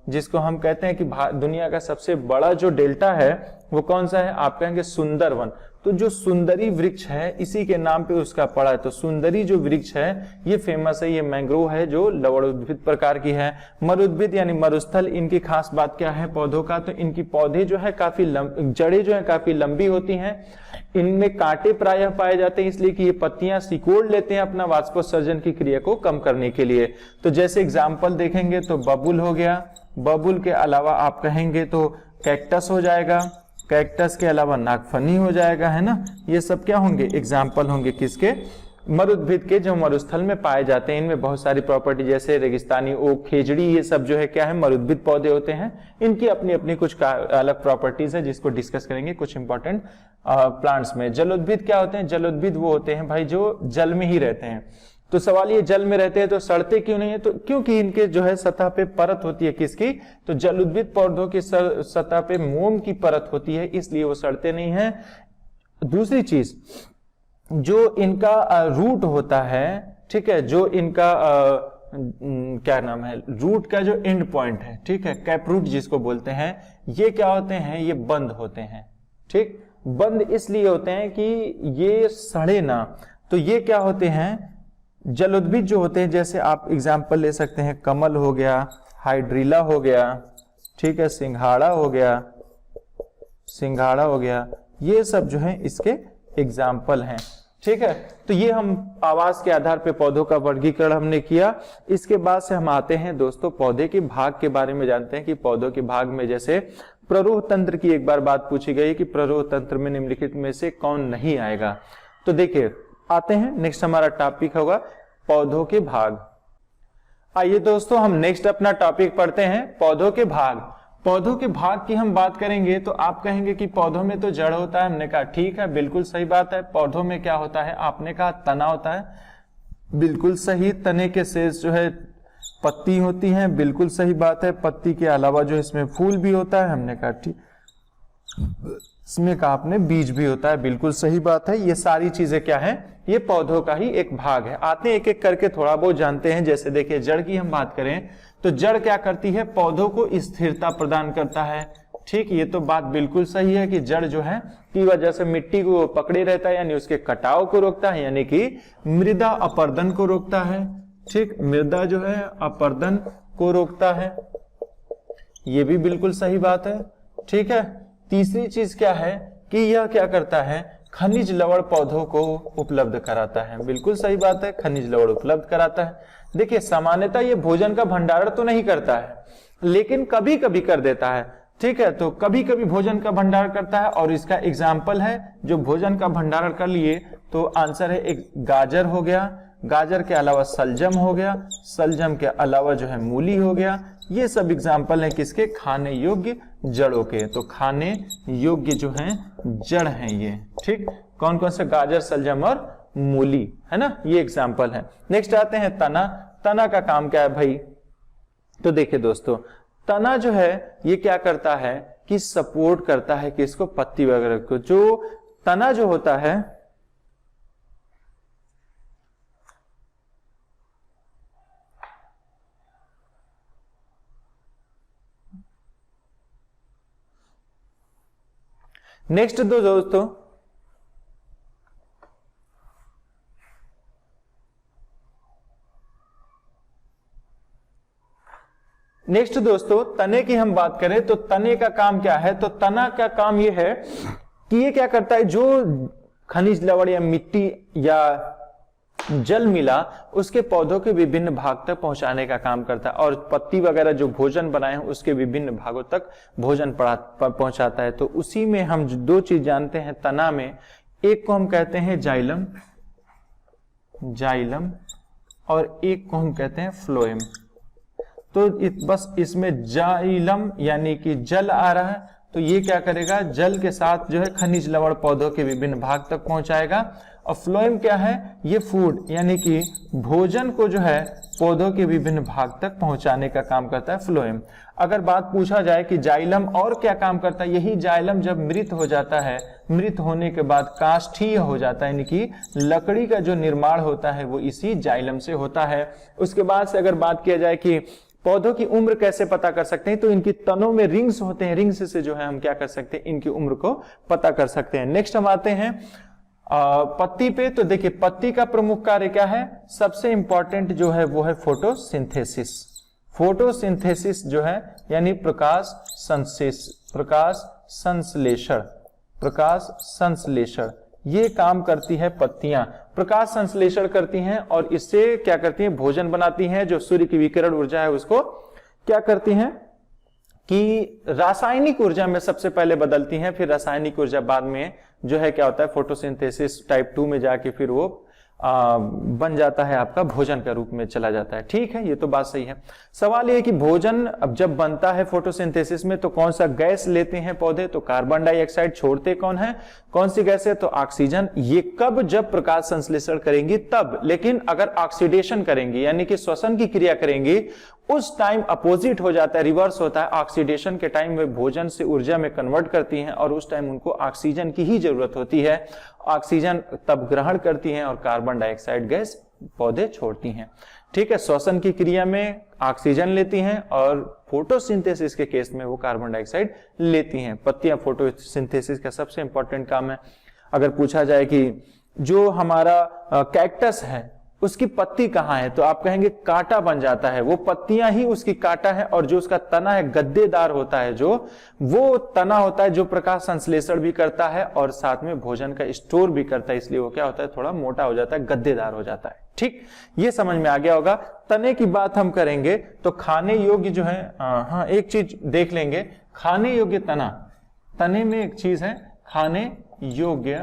जिसको हम कहते हैं कि दुनिया का सबसे बड़ा जो डेल्टा है वो कौन सा है, आप कहेंगे सुंदरवन। तो जो सुंदरी वृक्ष है इसी के नाम पे उसका पड़ा है। तो सुंदरी जो वृक्ष है ये फेमस है, ये मैंग्रोव है जो लवणोद्भिद प्रकार की है। मरुद्भिद यानी मरुस्थल, इनकी खास बात क्या है पौधों का, तो इनकी पौधे जो है काफी जड़ें जो है काफी लंबी होती हैं। इनमें कांटे प्रायः पाए जाते हैं, इसलिए कि ये पत्तियां सिकोड़ लेते हैं अपना वाष्पोत्सर्जन की क्रिया को कम करने के लिए। तो जैसे एग्जाम्पल देखेंगे तो बबुल हो गया, बबुल के अलावा आप कहेंगे तो कैक्टस हो जाएगा, कैक्टस के अलावा नागफनी हो जाएगा, है ना। ये सब क्या होंगे, एग्जाम्पल होंगे किसके, मरुद्भिद के, जो मरुस्थल में पाए जाते हैं। इनमें बहुत सारी प्रॉपर्टी जैसे रेगिस्तानी ओक, खेजड़ी, ये सब जो है क्या है, मरुद्भिद पौधे होते हैं। इनकी अपनी अपनी कुछ अलग प्रॉपर्टीज है जिसको डिस्कस करेंगे कुछ इंपॉर्टेंट प्लांट्स में। जलोद्भिद क्या होते हैं, जलोद्भिद वो होते हैं भाई जो जल में ही रहते हैं। तो सवाल ये जल में रहते हैं तो सड़ते क्यों नहीं है, तो क्योंकि इनके जो है सतह पे परत होती है किसकी, तो जलोद्भिद पौधों की सतह पे मोम की परत होती है, इसलिए वो सड़ते नहीं है। दूसरी चीज, जो इनका रूट होता है, ठीक है, जो इनका क्या नाम है, रूट का जो एंड पॉइंट है, ठीक है, कैप रूट जिसको बोलते हैं, ये क्या होते हैं, ये बंद होते हैं। ठीक, बंद इसलिए होते हैं कि ये सड़े ना। तो ये क्या होते हैं, जलोद्भिद जो होते हैं, जैसे आप एग्जाम्पल ले सकते हैं, कमल हो गया, हाइड्रिला हो गया, ठीक है, सिंघाड़ा हो गया, सिंघाड़ा हो गया, ये सब जो है इसके एग्जाम्पल हैं। ठीक है, तो ये हम आवास के आधार पे पौधों का वर्गीकरण हमने किया। इसके बाद से हम आते हैं दोस्तों पौधे के भाग के बारे में जानते हैं कि पौधों के भाग में जैसे प्ररोह तंत्र की एक बार बात पूछी गई कि प्ररोह तंत्र में निम्नलिखित में से कौन नहीं आएगा। तो देखिए आते हैं, नेक्स्ट हमारा टॉपिक होगा पौधों के भाग। आइए दोस्तों हम नेक्स्ट अपना टॉपिक पढ़ते हैं, पौधों के भाग। पौधों के भाग की हम बात करेंगे तो आप कहेंगे कि पौधों में तो जड़ होता है। हमने कहा ठीक है, बिल्कुल सही बात है। पौधों में क्या होता है, आपने कहा तना होता है, बिल्कुल सही। तने के शेष जो है पत्ती होती है, बिल्कुल सही बात है। पत्ती के अलावा जो इसमें फूल भी होता है, हमने कहा ठीक। इसमें कहा आपने बीज भी होता है, बिल्कुल सही बात है। ये सारी चीजें क्या है, ये पौधों का ही एक भाग है। आते हैं एक एक करके थोड़ा बहुत जानते हैं। जैसे देखिए जड़ की हम बात करें तो जड़ क्या करती है, पौधों को स्थिरता प्रदान करता है। ठीक, ये तो बात बिल्कुल सही है कि जड़ जो है की वजह से मिट्टी को पकड़े रहता है, यानी उसके कटाव को रोकता है, यानी कि मृदा अपरदन को रोकता है। ठीक, मृदा जो है अपरदन को रोकता है, ये भी बिल्कुल सही बात है। ठीक है, तीसरी चीज क्या है कि यह क्या करता है, खनिज लवण पौधों को उपलब्ध कराता है। बिल्कुल सही बात है, खनिज लवण उपलब्ध कराता है। देखिए सामान्यतः ये भोजन का भंडारण तो नहीं करता है, लेकिन कभी कभी कर देता है। ठीक है, तो कभी कभी भोजन का भंडारण करता है और इसका एग्जाम्पल है जो भोजन का भंडारण कर लिए, तो आंसर है एक गाजर हो गया, गाजर के अलावा सलजम हो गया, सलजम के अलावा जो है मूली हो गया। ये सब एग्जाम्पल है किसके, खाने योग्य जड़ों के। तो खाने योग्य जो हैं जड़ हैं ये। ठीक, कौन कौन से, गाजर, सलजम और मूली, है ना, ये एग्जाम्पल है। नेक्स्ट आते हैं तना। तना का काम क्या है भाई, तो देखिए दोस्तों तना जो है ये क्या करता है कि सपोर्ट करता है किसको, पत्ती वगैरह को। जो तना जो होता है नेक्स्ट दो दोस्तों, नेक्स्ट दोस्तों तने की हम बात करें तो तने का काम क्या है, तो तना का काम यह है कि ये क्या करता है, जो खनिज लवण या मिट्टी या जल मिला उसके पौधों के विभिन्न भाग तक पहुंचाने का काम करता है, और पत्ती वगैरह जो भोजन बनाए हैं उसके विभिन्न भागों तक भोजन पहुंचाता है। तो उसी में हम दो चीज जानते हैं तना में, एक को हम कहते हैं जाइलम, जाइलम, और एक को हम कहते हैं फ्लोएम। तो बस इसमें जाइलम यानी कि जल आ रहा है तो ये क्या करेगा, जल के साथ जो है खनिज लवण पौधों के विभिन्न भाग तक पहुंचाएगा। और फ्लोएम क्या है, ये फूड यानी कि भोजन को जो है पौधों के विभिन्न भाग तक पहुंचाने का काम करता है फ्लोएम। अगर बात पूछा जाए कि जाइलम और क्या काम करता है, यही जाइलम जब मृत हो जाता है, मृत होने के बाद काष्ठीय हो जाता है, यानी कि लकड़ी का जो निर्माण होता है वो इसी जाइलम से होता है। उसके बाद से अगर बात किया जाए कि पौधों की उम्र कैसे पता कर सकते हैं, तो इनकी तनों में रिंग्स होते हैं, रिंग्स से जो है हम क्या कर सकते हैं, इनकी उम्र को पता कर सकते हैं। नेक्स्ट हम आते हैं पत्ती पे। तो देखिए पत्ती का प्रमुख कार्य क्या है, सबसे इंपॉर्टेंट जो है वो है फोटोसिंथेसिस। फोटोसिंथेसिस जो है यानी प्रकाश संश्लेषण, ये काम करती है पत्तियां, प्रकाश संश्लेषण करती हैं और इससे क्या करती हैं, भोजन बनाती हैं। जो सूर्य की विकिरण ऊर्जा है उसको क्या करती हैं कि रासायनिक ऊर्जा में सबसे पहले बदलती हैं, फिर रासायनिक ऊर्जा बाद में जो है क्या होता है, फोटोसिंथेसिस टाइप 2 में जाके फिर वो बन जाता है, आपका भोजन का रूप में चला जाता है। ठीक है, ये तो बात सही है। सवाल ये है कि भोजन अब जब बनता है फोटोसिंथेसिस में तो कौन सा गैस लेते हैं पौधे, तो कार्बन डाइऑक्साइड। छोड़ते कौन है, कौन सी गैस है, तो ऑक्सीजन। ये कब, जब प्रकाश संश्लेषण करेंगी तब। लेकिन अगर ऑक्सीडेशन करेंगी यानी कि श्वसन की क्रिया करेंगी, उस टाइम अपोजिट हो जाता है, रिवर्स होता है। ऑक्सीडेशन के टाइम वे भोजन से ऊर्जा में कन्वर्ट करती हैं और उस टाइम उनको ऑक्सीजन की ही जरूरत होती है। ऑक्सीजन तब ग्रहण करती हैं और कार्बन डाइऑक्साइड गैस पौधे छोड़ती हैं। ठीक है, श्वसन की क्रिया में ऑक्सीजन लेती हैं और फोटोसिंथेसिस के केस में वो कार्बन डाइऑक्साइड लेती हैं। पत्तियां फोटोसिंथेसिस का सबसे इंपॉर्टेंट काम है। अगर पूछा जाए कि जो हमारा कैक्टस है उसकी पत्ती कहाँ है, तो आप कहेंगे कांटा बन जाता है, वो पत्तियां ही उसकी कांटा है। और जो उसका तना है गद्देदार होता है, जो वो तना होता है जो प्रकाश संश्लेषण भी करता है और साथ में भोजन का स्टोर भी करता है, इसलिए वो क्या होता है, थोड़ा मोटा हो जाता है, गद्देदार हो जाता है। ठीक, ये समझ में आ गया होगा। तने की बात हम करेंगे तो खाने योग्य जो है, हाँ एक चीज देख लेंगे, खाने योग्य तना। तने में एक चीज है खाने योग्य,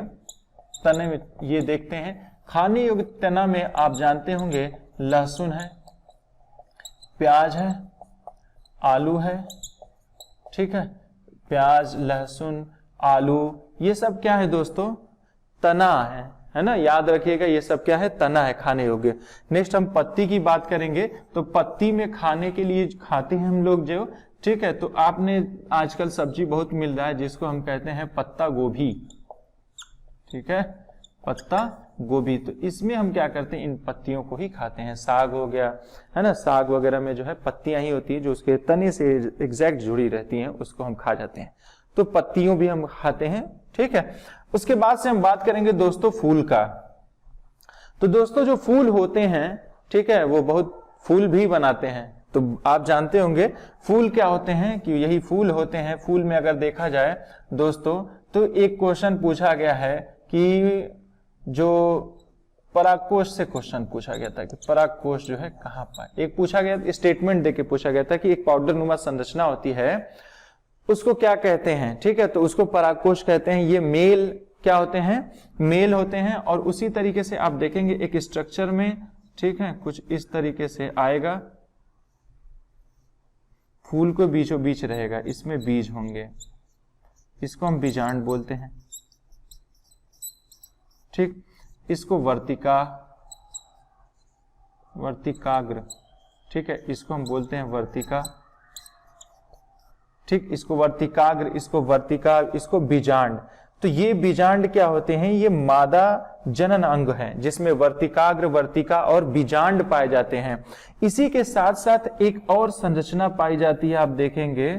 तने में ये देखते हैं खाने योग्य तना में आप जानते होंगे लहसुन है, प्याज है, आलू है। ठीक है, प्याज, लहसुन, आलू, ये सब क्या है दोस्तों, तना है ना, याद रखिएगा ये सब क्या है, तना है, खाने योग्य। नेक्स्ट हम पत्ती की बात करेंगे तो पत्ती में खाने के लिए खाते हैं हम लोग जो, ठीक है, तो आपने आजकल सब्जी बहुत मिल रहा है जिसको हम कहते हैं पत्ता गोभी। ठीक है, पत्ता गोभी, तो इसमें हम क्या करते हैं, इन पत्तियों को ही खाते हैं। साग हो गया है ना, साग वगैरह में जो है पत्तियां ही होती है जो उसके तने से एग्जैक्ट जुड़ी रहती हैं, उसको हम खा जाते हैं। तो पत्तियों भी हम खाते हैं। ठीक है, उसके बाद से हम बात करेंगे दोस्तों फूल का। तो दोस्तों जो फूल होते हैं, ठीक है, वो बहुत फूल भी बनाते हैं। तो आप जानते होंगे फूल क्या होते हैं, कि यही फूल होते हैं। फूल में अगर देखा जाए दोस्तों तो एक क्वेश्चन पूछा गया है कि जो परागकोश से क्वेश्चन पूछा गया था कि परागकोश जो है कहाँ पाए। एक पूछा गया स्टेटमेंट देके पूछा गया था कि एक पाउडर नुमा संरचना होती है उसको क्या कहते हैं। ठीक है, तो उसको परागकोश कहते हैं। ये मेल क्या होते हैं, मेल होते हैं। और उसी तरीके से आप देखेंगे एक स्ट्रक्चर में, ठीक है, कुछ इस तरीके से आएगा, फूल को बीचों बीच रहेगा, इसमें बीज होंगे, इसको हम बीजांड बोलते हैं। ठीक, इसको वर्तिकाग्र, ठीक है, इसको हम बोलते हैं वर्तिका। ठीक, इसको वर्तिकाग्र, इसको वर्तिका, इसको बीजांड। तो ये बीजांड क्या होते हैं, ये मादा जनन अंग है जिसमें वर्तिकाग्र, वर्तिका और बीजांड पाए जाते हैं। इसी के साथ साथ एक और संरचना पाई जाती है, आप देखेंगे,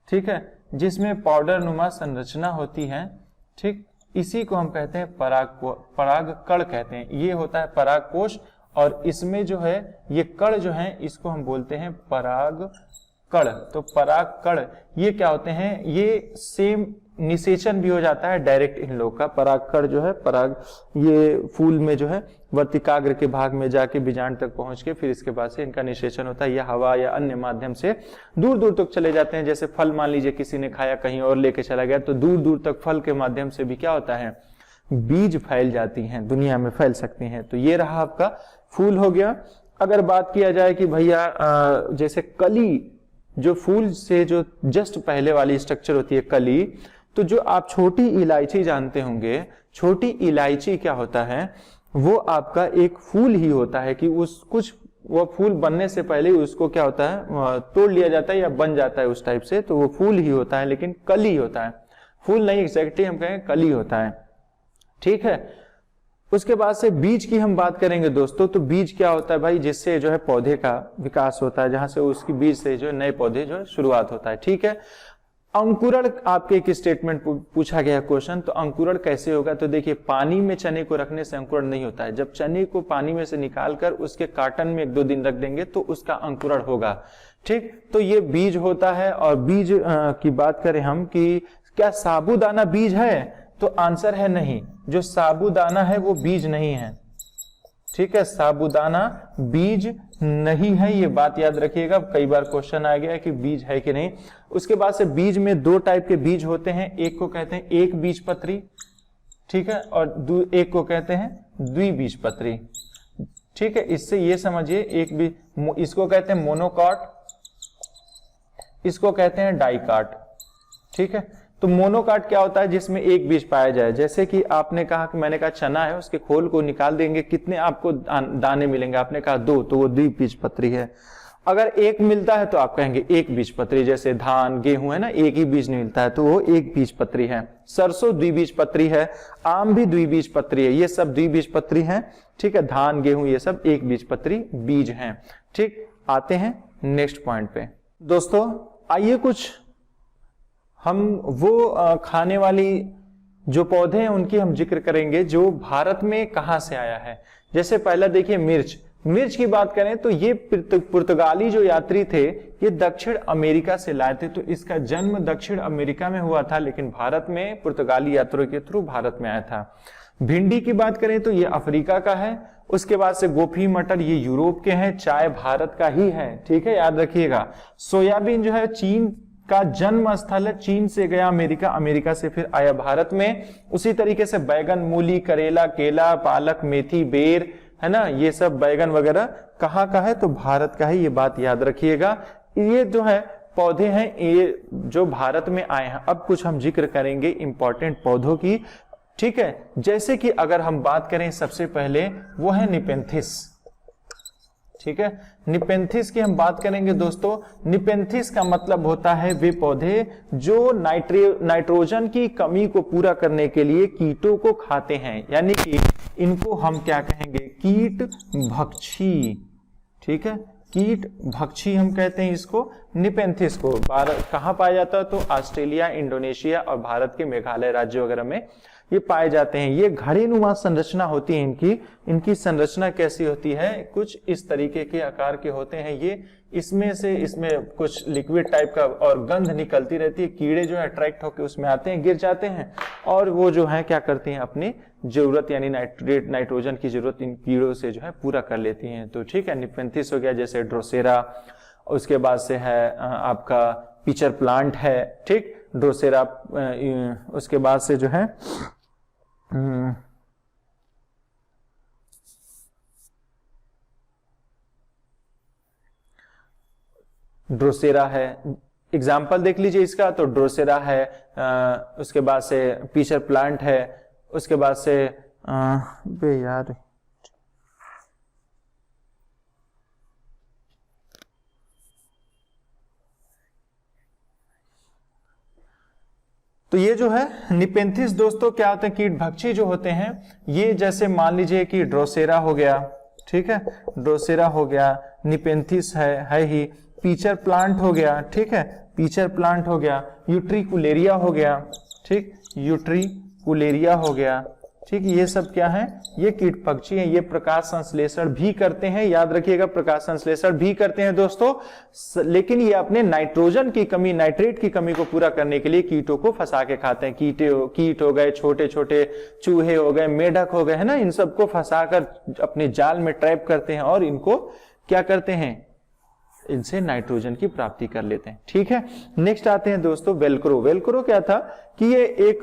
ठीक है, जिसमें पाउडर नुमा संरचना होती है। ठीक, इसी को हम कहते हैं परागकण कहते हैं। ये होता है परागकोश और इसमें जो है ये कण जो है इसको हम बोलते हैं परागकण। तो परागकण ये क्या होते हैं, ये सेम निषेचन भी हो जाता है डायरेक्ट इन लोग का। परागकण जो है, पराग ये फूल में जो है वर्तिकाग्र के भाग में जाके बीजांड तक पहुंच के फिर इसके बाद से इनका निषेचन होता है, या हवा या अन्य माध्यम से दूर दूर तक चले जाते हैं। जैसे फल मान लीजिए किसी ने खाया, कहीं और लेके चला गया, तो दूर दूर तक फल के माध्यम से भी क्या होता है, बीज फैल जाती हैं, दुनिया में फैल सकती हैं। तो ये रहा आपका फूल हो गया। अगर बात किया जाए कि भैया जैसे कली जो फूल से जो जस्ट पहले वाली स्ट्रक्चर होती है कली, तो जो आप छोटी इलायची जानते होंगे, छोटी इलायची क्या होता है, वो आपका एक फूल ही होता है कि उस कुछ वो फूल बनने से पहले उसको क्या होता है तोड़ लिया जाता है या बन जाता है उस टाइप से, तो वो फूल ही होता है लेकिन कली होता है, फूल नहीं एग्जैक्टली हम कहें कली होता है, ठीक है। उसके बाद से बीज की हम बात करेंगे दोस्तों, तो बीज क्या होता है भाई, जिससे जो है पौधे का विकास होता है, जहां से उसकी बीज से जो नए पौधे जो है शुरुआत होता है, ठीक है। अंकुरण आपके एक स्टेटमेंट पूछा गया क्वेश्चन, तो अंकुरण कैसे होगा, तो देखिए पानी में चने को रखने से अंकुरण नहीं होता है, जब चने को पानी में से निकालकर उसके कार्टन में 1-2 दिन रख देंगे तो उसका अंकुरण होगा, ठीक। तो ये बीज होता है। और बीज की बात करें हम कि क्या साबूदाना बीज है, तो आंसर है नहीं, जो साबूदाना है वो बीज नहीं है, ठीक है, साबूदाना बीज नहीं है, ये बात याद रखिएगा, कई बार क्वेश्चन आ गया है कि बीज है कि नहीं। उसके बाद से बीज में 2 टाइप के बीज होते हैं, एक को कहते हैं एक बीजपत्री, ठीक है, और एक को कहते हैं द्विबीजपत्री, ठीक है। इससे ये समझिए एक बीज, इसको कहते हैं मोनोकॉट, इसको कहते हैं डाइकाट, ठीक है। तो मोनोकाट क्या होता है, जिसमें एक बीज पाया जाए, जैसे कि आपने कहा कि मैंने कहा चना है, उसके खोल को निकाल देंगे, कितने आपको दाने मिलेंगे, आपने कहा 2, तो वो द्विबीजपत्री है। अगर एक मिलता है तो आप कहेंगे एक बीजपत्री, जैसे धान गेहूं है ना, एक ही बीज नहीं मिलता है तो वो एक बीजपत्री है। सरसों द्विबीजपत्री है, आम भी द्विबीजपत्री है, ये सब द्विबीजपत्री हैं, ठीक है। धान गेहूं ये सब एक बीजपत्री बीज हैं, ठीक। आते हैं नेक्स्ट पॉइंट पे दोस्तों, आइए कुछ हम वो खाने वाली जो पौधे हैं उनकी हम जिक्र करेंगे जो भारत में कहां से आया है। जैसे पहला देखिए मिर्च, मिर्च की बात करें तो ये पुर्तगाली जो यात्री थे ये दक्षिण अमेरिका से लाए थे, तो इसका जन्म दक्षिण अमेरिका में हुआ था, लेकिन भारत में पुर्तगाली यात्रियों के थ्रू भारत में आया था। भिंडी की बात करें तो ये अफ्रीका का है। उसके बाद से गोभी मटर ये यूरोप के हैं, चाय भारत का ही है, ठीक है, याद रखिएगा। सोयाबीन जो है चीन का जन्म स्थल है, चीन से गया अमेरिका, अमेरिका से फिर आया भारत में। उसी तरीके से बैगन, मूली, करेला, केला, पालक, मेथी, बेर, है ना, ये सब बैगन वगैरह कहाँ का है, तो भारत का है, ये बात याद रखिएगा। ये जो है पौधे हैं ये जो भारत में आए हैं। अब कुछ हम जिक्र करेंगे इंपॉर्टेंट पौधों की, ठीक है। जैसे कि अगर हम बात करें सबसे पहले वो है निपेंथिस, ठीक है। निपेंथिस की हम बात करेंगे दोस्तों। निपेंथिस का मतलब होता है वे पौधे जो नाइट्रोजन की कमी को पूरा करने के लिए कीटों को खाते हैं, यानी कि इनको हम क्या कहेंगे, कीट भक्षी, ठीक है, कीट भक्षी हम कहते हैं इसको। निपेंथिस को कहां पाया जाता है, तो ऑस्ट्रेलिया, इंडोनेशिया और भारत के मेघालय राज्य वगैरह में ये पाए जाते हैं। ये घड़ीनुमा संरचना होती है इनकी संरचना कैसी होती है, कुछ इस तरीके के आकार के होते हैं ये। इसमें कुछ लिक्विड टाइप का और गंध निकलती रहती है, कीड़े जो है अट्रैक्ट होकर उसमें आते हैं, गिर जाते हैं और वो जो है क्या करती हैं, अपनी जरूरत यानी नाइट्रोजन की जरूरत इन कीड़ों से जो है पूरा कर लेती हैं। तो ठीक है, निपेंथिस हो गया, जैसे ड्रोसेरा, उसके बाद से है आपका पिचर प्लांट है, ठीक, ड्रोसेरा। उसके बाद से जो है ड्रोसेरा है, एग्जाम्पल देख लीजिए इसका, तो ड्रोसेरा है, उसके बाद से पिचर प्लांट है, उसके बाद से बे यार तो ये जो है निपेंथिस दोस्तों क्या होते हैं, कीट भक्षी जो होते हैं ये। जैसे मान लीजिए कि ड्रोसेरा हो गया, ठीक है, ड्रोसेरा हो गया, निपेंथिस है ही, पिचर प्लांट हो गया, ठीक है, पिचर प्लांट हो गया, यूट्रिकुलेरिया हो गया, ठीक, यूट्रिकुलेरिया हो गया, ठीक। ये सब क्या है, ये कीट पक्षी हैं, ये प्रकाश संश्लेषण भी करते हैं, याद रखिएगा, प्रकाश संश्लेषण भी करते हैं दोस्तों। लेकिन ये अपने नाइट्रोजन की कमी, नाइट्रेट की कमी को पूरा करने के लिए कीटों को फंसा के खाते हैं। कीट हो गए, छोटे छोटे चूहे हो गए, मेढक हो गए, है ना, इन सबको फंसाकर अपने जाल में ट्रैप करते हैं और इनको क्या करते हैं, इनसे नाइट्रोजन की प्राप्ति कर लेते हैं, ठीक है। नेक्स्ट आते हैं दोस्तों वेलक्रो। वेलक्रो क्या था कि ये एक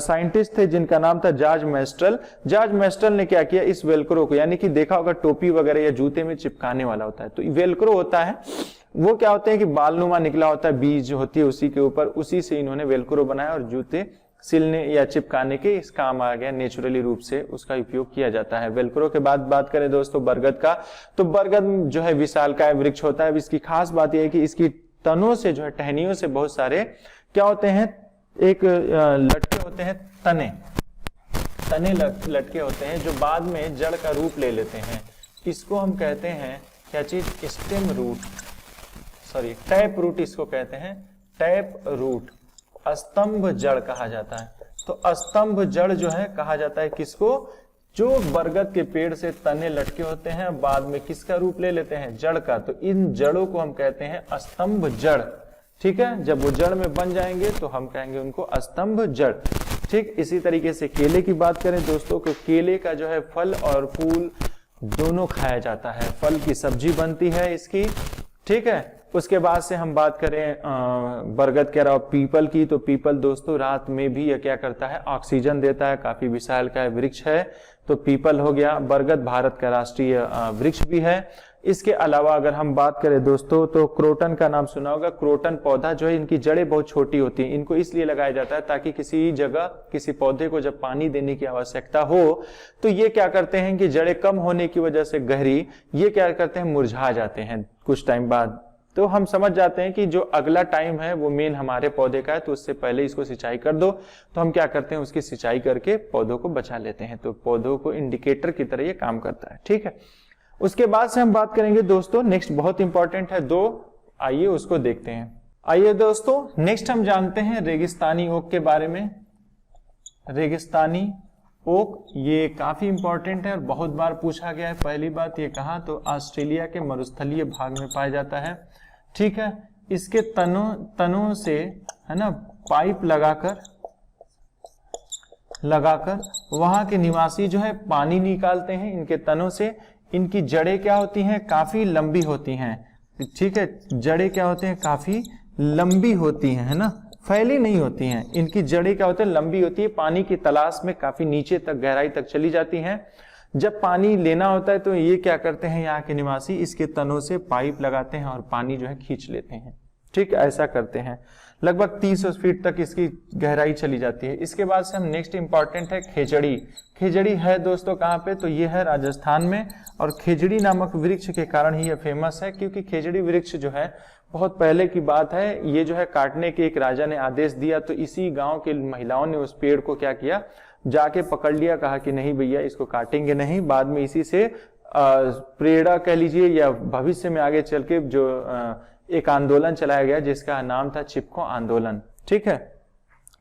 साइंटिस्ट थे जिनका नाम था जॉर्ज मेस्ट्रल। जॉर्ज मेस्ट्रल ने क्या किया, इस वेलक्रो को, यानी कि देखा होगा टोपी वगैरह या जूते में चिपकाने वाला होता है, तो वेलक्रो होता है वो क्या होते हैं कि बालनुमा निकला होता है, बीज होती है उसी के ऊपर, उसी से इन्होंने वेलक्रो बनाया और जूते सिलने या चिपकाने के इस काम आ गया, नेचुरली रूप से उसका उपयोग किया जाता है। वेलक्रो के बाद बात करें दोस्तों बरगद का, तो बरगद जो है विशालकाय वृक्ष होता है। इसकी खास बात यह है कि इसकी तनों से जो है, टहनियों से बहुत सारे क्या होते हैं, एक लटके होते हैं, तने लटके होते हैं जो बाद में जड़ का रूप ले लेते हैं। इसको हम कहते हैं क्या चीज, stem root, sorry tap root इसको कहते हैं, टैप रूट, स्तंभ जड़ कहा जाता है। तो स्तंभ जड़ जो है कहा जाता है किसको, जो बरगद के पेड़ से तने लटके होते हैं बाद में किसका रूप ले लेते हैं, जड़ का। तो इन जड़ों को हम कहते हैं स्तंभ जड़, ठीक है। जब वो जड़ में बन जाएंगे तो हम कहेंगे उनको स्तंभ जड़, ठीक। इसी तरीके से केले की बात करें दोस्तों, तो केले का जो है फल और फूल दोनों खाया जाता है, फल की सब्जी बनती है इसकी, ठीक है। उसके बाद से हम बात करें बरगद के अलावा पीपल की, तो पीपल दोस्तों रात में भी यह क्या करता है, ऑक्सीजन देता है, काफी विशालकाय वृक्ष है। तो पीपल हो गया। बरगद भारत का राष्ट्रीय वृक्ष भी है। इसके अलावा अगर हम बात करें दोस्तों, तो क्रोटन का नाम सुना होगा। क्रोटन पौधा जो है, इनकी जड़ें बहुत छोटी होती हैं, इनको इसलिए लगाया जाता है ताकि किसी जगह किसी पौधे को जब पानी देने की आवश्यकता हो तो ये क्या करते हैं कि जड़ें कम होने की वजह से गहरी, ये क्या करते हैं, मुरझा जाते हैं कुछ टाइम बाद। तो हम समझ जाते हैं कि जो अगला टाइम है वो मेन हमारे पौधे का है, तो उससे पहले इसको सिंचाई कर दो। तो हम क्या करते हैं, उसकी सिंचाई करके पौधों को बचा लेते हैं। तो पौधों को इंडिकेटर की तरह ये काम करता है, ठीक है। उसके बाद से हम बात करेंगे दोस्तों, नेक्स्ट बहुत इंपॉर्टेंट है दो, आइए उसको देखते हैं। आइए दोस्तों नेक्स्ट हम जानते हैं रेगिस्तानी ओक के बारे में। रेगिस्तानी ओक ये काफी इंपॉर्टेंट है और बहुत बार पूछा गया है। पहली बात ये कहा, तो ऑस्ट्रेलिया के मरुस्थलीय भाग में पाया जाता है, ठीक है। इसके तनों से है ना पाइप लगाकर वहां के निवासी जो है पानी निकालते हैं इनके तनों से। इनकी जड़ें क्या होती हैं, काफी लंबी होती हैं, ठीक है। जड़ें क्या होती हैं, काफी लंबी होती हैं, है ना, फैली नहीं होती हैं। इनकी जड़ें क्या होती है, लंबी होती है, पानी की तलाश में काफी नीचे तक, गहराई तक चली जाती हैं। जब पानी लेना होता है तो ये क्या करते हैं, यहाँ के निवासी इसके तनों से पाइप लगाते हैं और पानी जो है खींच लेते हैं, ठीक, ऐसा करते हैं। लगभग 30 फीट तक इसकी गहराई चली जाती है। इसके बाद से हम नेक्स्ट इंपॉर्टेंट है खेजड़ी। खेजड़ी है दोस्तों कहाँ पे, तो ये है राजस्थान में। और खेजड़ी नामक वृक्ष के कारण ही ये फेमस है, क्योंकि खेजड़ी वृक्ष जो है बहुत पहले की बात है, ये जो है काटने के एक राजा ने आदेश दिया, तो इसी गांव के महिलाओं ने उस पेड़ को क्या किया, जाके पकड़ लिया, कहा कि नहीं भैया इसको काटेंगे नहीं। बाद में इसी से प्रेरणा कह लीजिए या भविष्य में आगे चल के जो एक आंदोलन चलाया गया जिसका नाम था चिपको आंदोलन, ठीक है।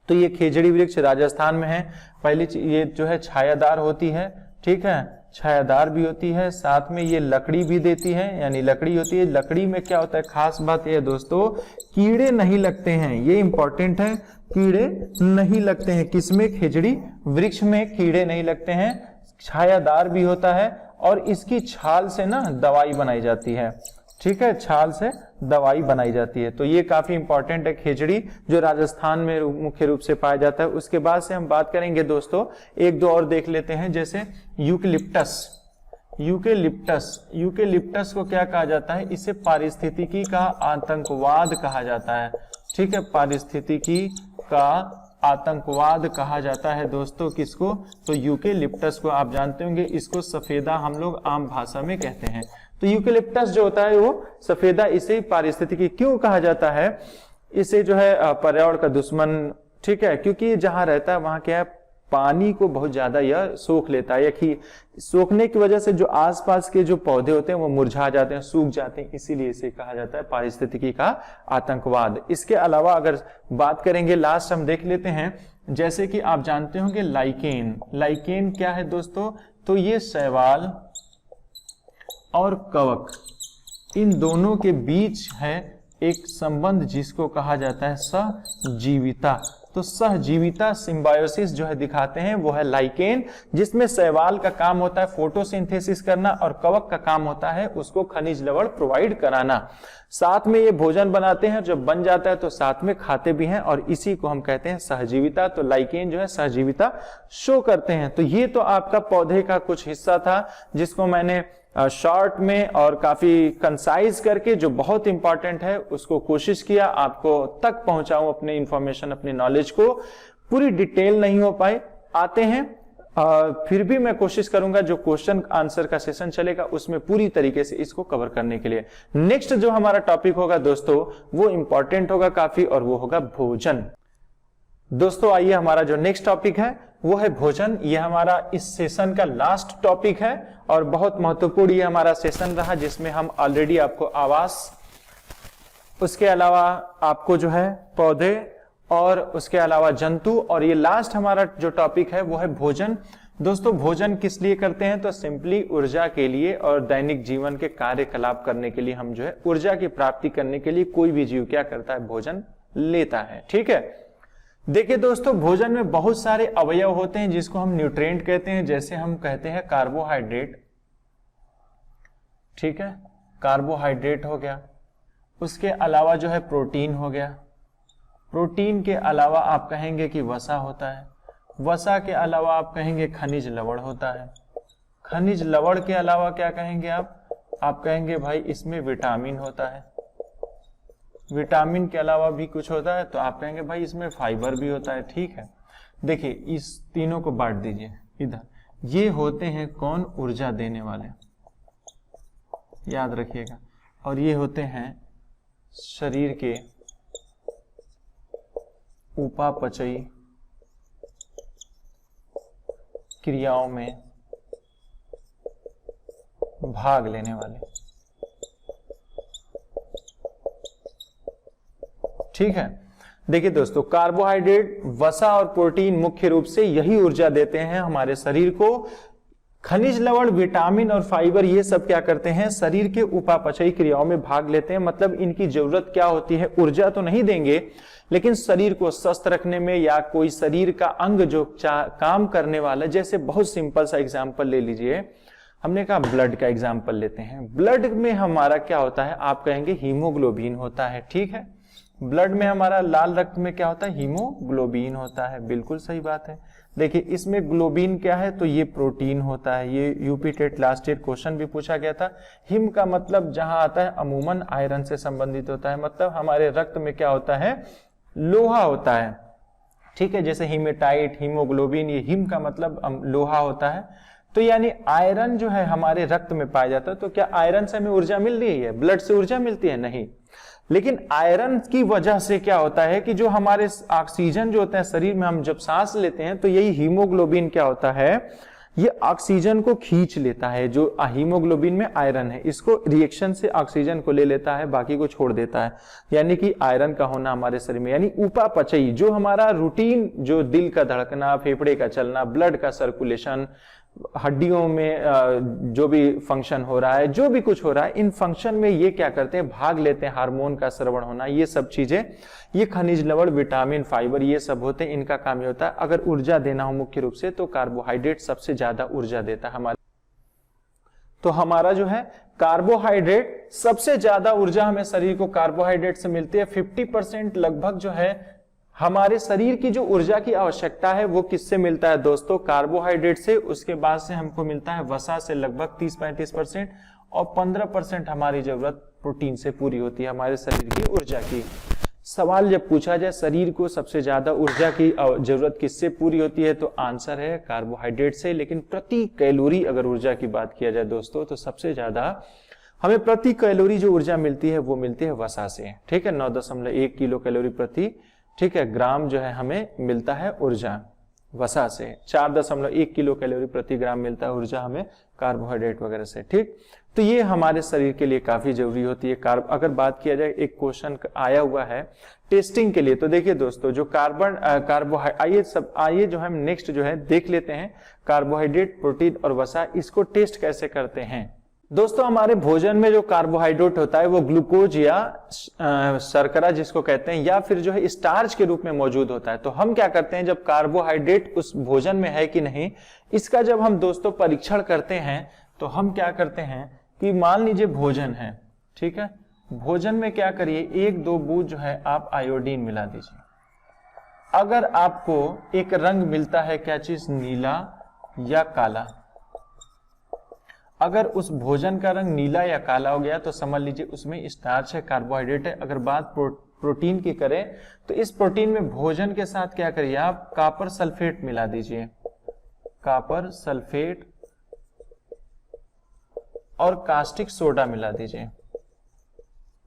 तो ये खेजड़ी वृक्ष राजस्थान में है। पहली ये जो है छायादार होती है, ठीक है, छायादार भी होती है, साथ में ये लकड़ी भी देती है, यानी लकड़ी होती है। लकड़ी में क्या होता है, खास बात यह दोस्तों, कीड़े नहीं लगते हैं, ये इंपॉर्टेंट है, कीड़े नहीं लगते हैं। किसमें, खेजड़ी वृक्ष में कीड़े नहीं लगते हैं। छायादार भी होता है और इसकी छाल से ना दवाई बनाई जाती है, ठीक है, छाल से दवाई बनाई जाती है। तो ये काफी इंपॉर्टेंट है खेजड़ी, जो राजस्थान में मुख्य रूप से पाया जाता है। उसके बाद से हम बात करेंगे दोस्तों, एक दो और देख लेते हैं, जैसे यूकेलिप्टस। यूकेलिप्टस को क्या कहा जाता है, इसे पारिस्थितिकी का आतंकवाद कहा जाता है, ठीक है। पारिस्थितिकी का आतंकवाद कहा जाता है दोस्तों किसको, तो यूकेलिप्टस को। आप जानते होंगे इसको सफेदा हम लोग आम भाषा में कहते हैं। तो यूकेलिप्टस जो होता है वो सफेदा, इसे पारिस्थितिकी क्यों कहा जाता है, इसे जो है पर्यावरण का दुश्मन, ठीक है, क्योंकि जहां रहता है वहां क्या है, पानी को बहुत ज्यादा यह सोख लेता है। सोखने की वजह से जो आसपास के जो पौधे होते हैं वो मुरझा जाते हैं, सूख जाते हैं, इसीलिए इसे कहा जाता है पारिस्थितिकी का आतंकवाद। इसके अलावा अगर बात करेंगे, लास्ट हम देख लेते हैं, जैसे कि आप जानते होंगे लाइकेन। लाइकेन क्या है दोस्तों, तो ये शैवाल और कवक, इन दोनों के बीच है एक संबंध जिसको कहा जाता है सहजीविता। तो सहजीविता, सिम्बायोसिस जो है दिखाते हैं वो है लाइकेन, जिसमें शैवाल का काम होता है फोटोसिंथेसिस करना और कवक का काम होता है उसको खनिज लवण प्रोवाइड कराना। साथ में ये भोजन बनाते हैं, जब बन जाता है तो साथ में खाते भी हैं, और इसी को हम कहते हैं सहजीविता। तो लाइकेन जो है सहजीविता शो करते हैं। तो ये तो आपका पौधे का कुछ हिस्सा था जिसको मैंने शॉर्ट में और काफी कंसाइज करके, जो बहुत इंपॉर्टेंट है उसको कोशिश किया आपको तक पहुंचाऊं अपने इंफॉर्मेशन, अपनी नॉलेज को। पूरी डिटेल नहीं हो पाए, आते हैं फिर भी मैं कोशिश करूंगा जो क्वेश्चन आंसर का सेशन चलेगा उसमें पूरी तरीके से इसको कवर करने के लिए। नेक्स्ट जो हमारा टॉपिक होगा दोस्तों वो इंपॉर्टेंट होगा काफी, और वो होगा भोजन। दोस्तों आइए, हमारा जो नेक्स्ट टॉपिक है वो है भोजन। ये हमारा इस सेशन का लास्ट टॉपिक है और बहुत महत्वपूर्ण ये हमारा सेशन रहा, जिसमें हम ऑलरेडी आपको आवास, उसके अलावा आपको जो है पौधे, और उसके अलावा जंतु, और ये लास्ट हमारा जो टॉपिक है वो है भोजन। दोस्तों भोजन किस लिए करते हैं? तो सिंपली ऊर्जा के लिए और दैनिक जीवन के कार्यकलाप करने के लिए, हम जो है ऊर्जा की प्राप्ति करने के लिए कोई भी जीव क्या करता है? भोजन लेता है। ठीक है, देखिए दोस्तों, भोजन में बहुत सारे अवयव होते हैं जिसको हम न्यूट्रिएंट कहते हैं। जैसे हम कहते हैं कार्बोहाइड्रेट, ठीक है, कार्बोहाइड्रेट हो गया। उसके अलावा जो है प्रोटीन हो गया। प्रोटीन के अलावा आप कहेंगे कि वसा होता है। वसा के अलावा आप कहेंगे खनिज लवण होता है। खनिज लवण के अलावा क्या कहेंगे आप कहेंगे भाई इसमें विटामिन होता है। विटामिन के अलावा भी कुछ होता है तो आप कहेंगे भाई इसमें फाइबर भी होता है। ठीक है, देखिए इस तीनों को बांट दीजिए इधर। ये होते हैं कौन? ऊर्जा देने वाले, याद रखिएगा। और ये होते हैं शरीर के उपापचयी क्रियाओं में भाग लेने वाले। ठीक है, देखिए दोस्तों, कार्बोहाइड्रेट, वसा और प्रोटीन मुख्य रूप से यही ऊर्जा देते हैं हमारे शरीर को। खनिज लवण, विटामिन और फाइबर ये सब क्या करते हैं? शरीर के उपापचयी क्रियाओं में भाग लेते हैं। मतलब इनकी जरूरत क्या होती है? ऊर्जा तो नहीं देंगे, लेकिन शरीर को स्वस्थ रखने में या कोई शरीर का अंग जो काम करने वाला, जैसे बहुत सिंपल सा एग्जांपल ले लीजिए, हमने कहा ब्लड का एग्जांपल लेते हैं। ब्लड में हमारा क्या होता है? आप कहेंगे हीमोग्लोबिन होता है। ठीक है, ब्लड में हमारा लाल रक्त में क्या होता है? हीमोग्लोबिन होता है। बिल्कुल सही बात है। देखिए इसमें ग्लोबिन क्या है? तो ये प्रोटीन होता है। ये UP TET last year question भी पूछा गया था। हिम का मतलब जहां आता है अमूमन आयरन से संबंधित होता है। मतलब हमारे रक्त में क्या होता है? लोहा होता है। ठीक है, जैसे हीमेटाइट, हीमोग्लोबिन, ये हिम का मतलब लोहा होता है। तो यानी आयरन जो है हमारे रक्त में पाया जाता है। तो क्या आयरन से हमें ऊर्जा मिल रही है? ब्लड से ऊर्जा मिलती है? नहीं। लेकिन आयरन की वजह से क्या होता है कि जो हमारे ऑक्सीजन जो होता है शरीर में, हम जब सांस लेते हैं तो यही हीमोग्लोबिन क्या होता है? ये ऑक्सीजन को खींच लेता है। जो हीमोग्लोबिन में आयरन है, इसको रिएक्शन से ऑक्सीजन को ले लेता है, बाकी को छोड़ देता है। यानी कि आयरन का होना हमारे शरीर में, यानी उपापचयी, जो हमारा रूटीन, जो दिल का धड़कना, फेफड़े का चलना, ब्लड का सर्कुलेशन, हड्डियों में जो भी फंक्शन हो रहा है, जो भी कुछ हो रहा है, इन फंक्शन में ये क्या करते हैं? भाग लेते हैं। हार्मोन का स्रवण होना, ये सब चीजें, ये खनिज लवण, विटामिन, फाइबर, ये सब होते हैं। इनका काम ये होता है अगर ऊर्जा देना हो मुख्य रूप से, तो कार्बोहाइड्रेट सबसे ज्यादा ऊर्जा देता है हमारे। तो हमारा जो है कार्बोहाइड्रेट, सबसे ज्यादा ऊर्जा हमें शरीर को कार्बोहाइड्रेट से मिलती है। 50% लगभग जो है हमारे शरीर की जो ऊर्जा की आवश्यकता है वो किससे मिलता है दोस्तों? कार्बोहाइड्रेट से। उसके बाद से हमको मिलता है वसा से लगभग 30-35%, और 15% हमारी जरूरत प्रोटीन से पूरी होती है हमारे शरीर की ऊर्जा की। सवाल जब पूछा जाए शरीर को सबसे ज्यादा ऊर्जा की जरूरत किससे पूरी होती है, तो आंसर है कार्बोहाइड्रेट से। लेकिन प्रति कैलोरी अगर ऊर्जा की बात किया जाए दोस्तों, तो सबसे ज्यादा हमें प्रति कैलोरी जो ऊर्जा मिलती है वो मिलती है वसा से। ठीक है, 9.1 किलो कैलोरी प्रति, ठीक है, ग्राम जो है हमें मिलता है ऊर्जा वसा से। 4.1 किलो कैलोरी प्रति ग्राम मिलता है ऊर्जा हमें कार्बोहाइड्रेट वगैरह से। ठीक, तो ये हमारे शरीर के लिए काफी जरूरी होती है। अगर बात किया जाए, एक क्वेश्चन आया हुआ है टेस्टिंग के लिए, तो देखिए दोस्तों, जो कार्बोहाइड्रेट, आइए जो हम नेक्स्ट जो है देख लेते हैं कार्बोहाइड्रेट, प्रोटीन और वसा, इसको टेस्ट कैसे करते हैं। दोस्तों हमारे भोजन में जो कार्बोहाइड्रेट होता है वो ग्लूकोज या शर्करा जिसको कहते हैं, या फिर जो है स्टार्च के रूप में मौजूद होता है। तो हम क्या करते हैं, जब कार्बोहाइड्रेट उस भोजन में है कि नहीं, इसका जब हम दोस्तों परीक्षण करते हैं, तो हम क्या करते हैं कि मान लीजिए भोजन है, ठीक है, भोजन में क्या करिए, 1-2 बूंद जो है आप आयोडीन मिला दीजिए। अगर आपको एक रंग मिलता है, क्या चीज, नीला या काला, अगर उस भोजन का रंग नीला या काला हो गया तो समझ लीजिए उसमें स्टार्च है, कार्बोहाइड्रेट है। अगर बात प्रोटीन की करें तो इस प्रोटीन में भोजन के साथ क्या करिए आप, कॉपर सल्फेट मिला दीजिए, कॉपर सल्फेट और कास्टिक सोडा मिला दीजिए,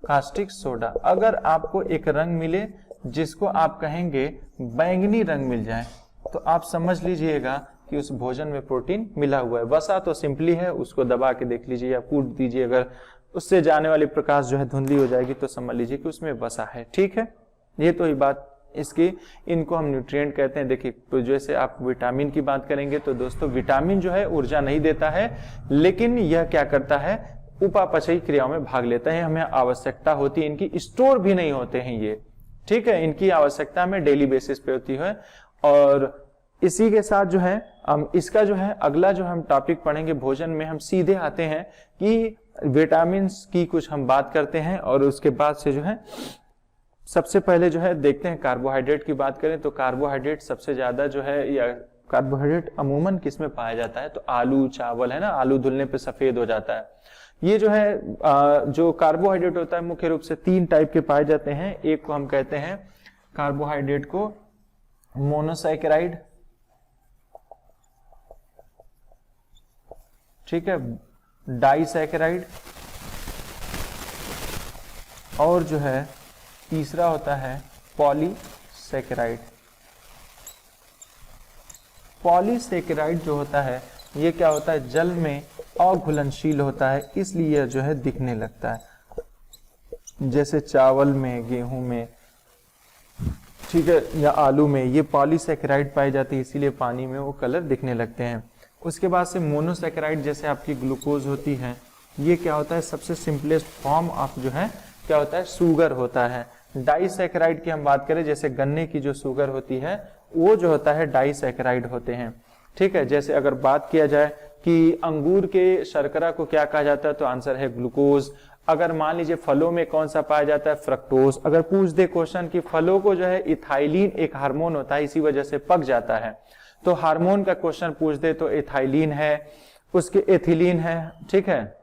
कास्टिक सोडा। अगर आपको एक रंग मिले जिसको आप कहेंगे बैंगनी रंग मिल जाए तो आप समझ लीजिएगा कि उस भोजन में प्रोटीन मिला हुआ है। वसा तो सिंपली है, उसको दबा के देख लीजिए या कूट दीजिए, अगर उससे जाने वाली प्रकाश जो है धुंधली हो जाएगी तो समझ लीजिए कि उसमें वसा है। ठीक है, ये तो ही बात इसकी। इनको हम न्यूट्रिएंट कहते हैं। देखिए तो जैसे आप विटामिन की बात करेंगे तो दोस्तों विटामिन जो है ऊर्जा नहीं देता है, लेकिन यह क्या करता है, उपापचयी क्रियाओं में भाग लेता है। हमें आवश्यकता होती है इनकी, स्टोर भी नहीं होते हैं ये। ठीक है, इनकी आवश्यकता हमें डेली बेसिस पे होती है। और इसी के साथ जो है हम इसका जो है अगला जो हम टॉपिक पढ़ेंगे भोजन में, हम सीधे आते हैं कि विटामिन की कुछ हम बात करते हैं। और उसके बाद से जो है सबसे पहले जो है देखते हैं कार्बोहाइड्रेट की बात करें तो कार्बोहाइड्रेट सबसे ज्यादा जो है, या कार्बोहाइड्रेट अमूमन किसमें पाया जाता है, तो आलू चावल है ना, आलू धुलने पे सफेद हो जाता है। ये जो है जो कार्बोहाइड्रेट होता है मुख्य रूप से 3 टाइप के पाए जाते हैं। एक को हम कहते हैं कार्बोहाइड्रेट को मोनोसैकेराइड, ठीक है, डाइसैकेराइड, और जो है तीसरा होता है पॉलीसैकेराइड। पॉलीसैकेराइड जो होता है ये क्या होता है, जल में अघुलनशील होता है, इसलिए यह जो है दिखने लगता है। जैसे चावल में, गेहूं में, ठीक है, या आलू में ये पॉलीसैकेराइड पाई जाती है, इसीलिए पानी में वो कलर दिखने लगते हैं। उसके बाद से मोनोसैकेराइड जैसे आपकी ग्लूकोज होती है, ये क्या होता है, सबसे सिंपलेस्ट फॉर्म ऑफ जो है क्या होता है, शुगर होता है। डाइसैकेराइड की हम बात करें, जैसे गन्ने की जो शुगर होती है वो जो होता है डाइसैकेराइड होते हैं। ठीक है, जैसे अगर बात किया जाए कि अंगूर के शर्करा को क्या कहा जाता है, तो आंसर है ग्लूकोज। अगर मान लीजिए फलों में कौन सा पाया जाता है, फ्रक्टोज। अगर पूछ दे क्वेश्चन कि फलों को जो है इथाइलिन एक हार्मोन होता है, इसी वजह से पक जाता है, तो हार्मोन का क्वेश्चन पूछ दे तो इथाइलिन है, उसके एथिलीन है। ठीक है,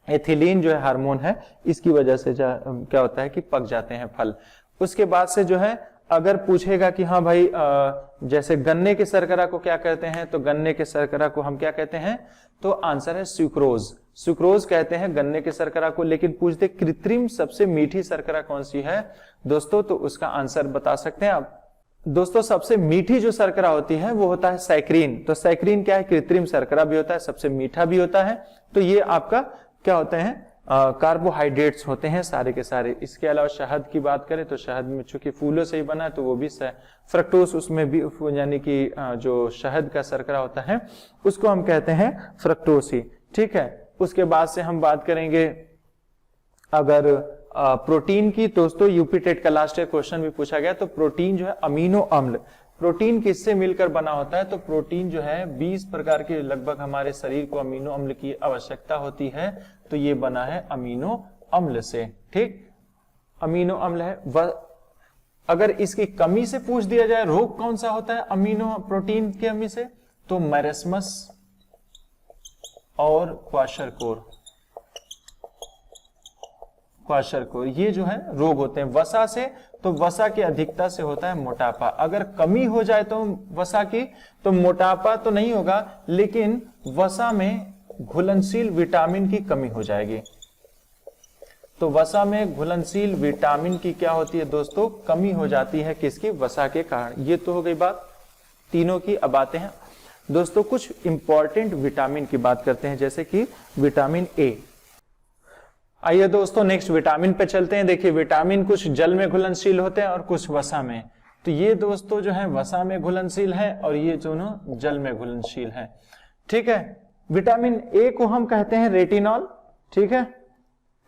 एथिलीन जो है हार्मोन है, इसकी वजह से क्या होता है कि पक जाते हैं फल। उसके बाद से जो है अगर पूछेगा कि हाँ भाई जैसे गन्ने के शर्करा को क्या कहते हैं, तो गन्ने के शर्करा को हम क्या कहते हैं, तो आंसर है सुक्रोज। सुक्रोज कहते हैं गन्ने के शर्करा को। लेकिन पूछ दे कृत्रिम सबसे मीठी शर्करा कौन सी है दोस्तों, तो उसका आंसर बता सकते हैं आप। दोस्तों सबसे मीठी जो शर्करा होती है वो होता है सैक्रीन। तो सैक्रीन क्या है, कृत्रिम शर्करा भी होता है, सबसे मीठा भी होता है। तो ये आपका क्या होते हैं, कार्बोहाइड्रेट्स होते हैं सारे के सारे। इसके अलावा शहद की बात करें तो शहद में चूंकि फूलों से ही बना है तो वो भी फ्रक्टोज उसमें भी, यानी कि जो शहद का शर्करा होता है उसको हम कहते हैं फ्रक्टोज ही। ठीक है, उसके बाद से हम बात करेंगे अगर प्रोटीन की। दोस्तों यूपी टेट का लास्ट ईयर क्वेश्चन भी पूछा गया, तो प्रोटीन जो है अमीनो अम्ल, प्रोटीन किससे मिलकर बना होता है, तो प्रोटीन जो है 20 प्रकार के लगभग हमारे शरीर को अमीनो अम्ल की आवश्यकता होती है, तो ये बना है अमीनो अम्ल से। ठीक, अमीनो अम्ल है। अगर इसकी कमी से पूछ दिया जाए रोग कौन सा होता है अमीनो प्रोटीन की कमी से, तो मैरस्मस और क्वाशरकोर, क्वाशरकोर ये जो है रोग होते हैं वसा से। तो वसा की अधिकता से होता है मोटापा। अगर कमी हो जाए तो वसा की, तो मोटापा तो नहीं होगा, लेकिन वसा में घुलनशील विटामिन की कमी हो जाएगी। तो वसा में घुलनशील विटामिन की क्या होती है दोस्तों, कमी हो जाती है, किसकी, वसा के कारण। ये तो हो गई बात तीनों की। अब आते हैं दोस्तों कुछ इंपॉर्टेंट विटामिन की बात करते हैं, जैसे कि विटामिन ए। आइए दोस्तों नेक्स्ट विटामिन पे चलते हैं। देखिए विटामिन कुछ जल में घुलनशील होते हैं और कुछ वसा में। तो ये दोस्तों जो है वसा में घुलनशील है और ये दोनों जल में घुलनशील है। ठीक है, विटामिन ए को हम कहते हैं रेटिनॉल। ठीक है,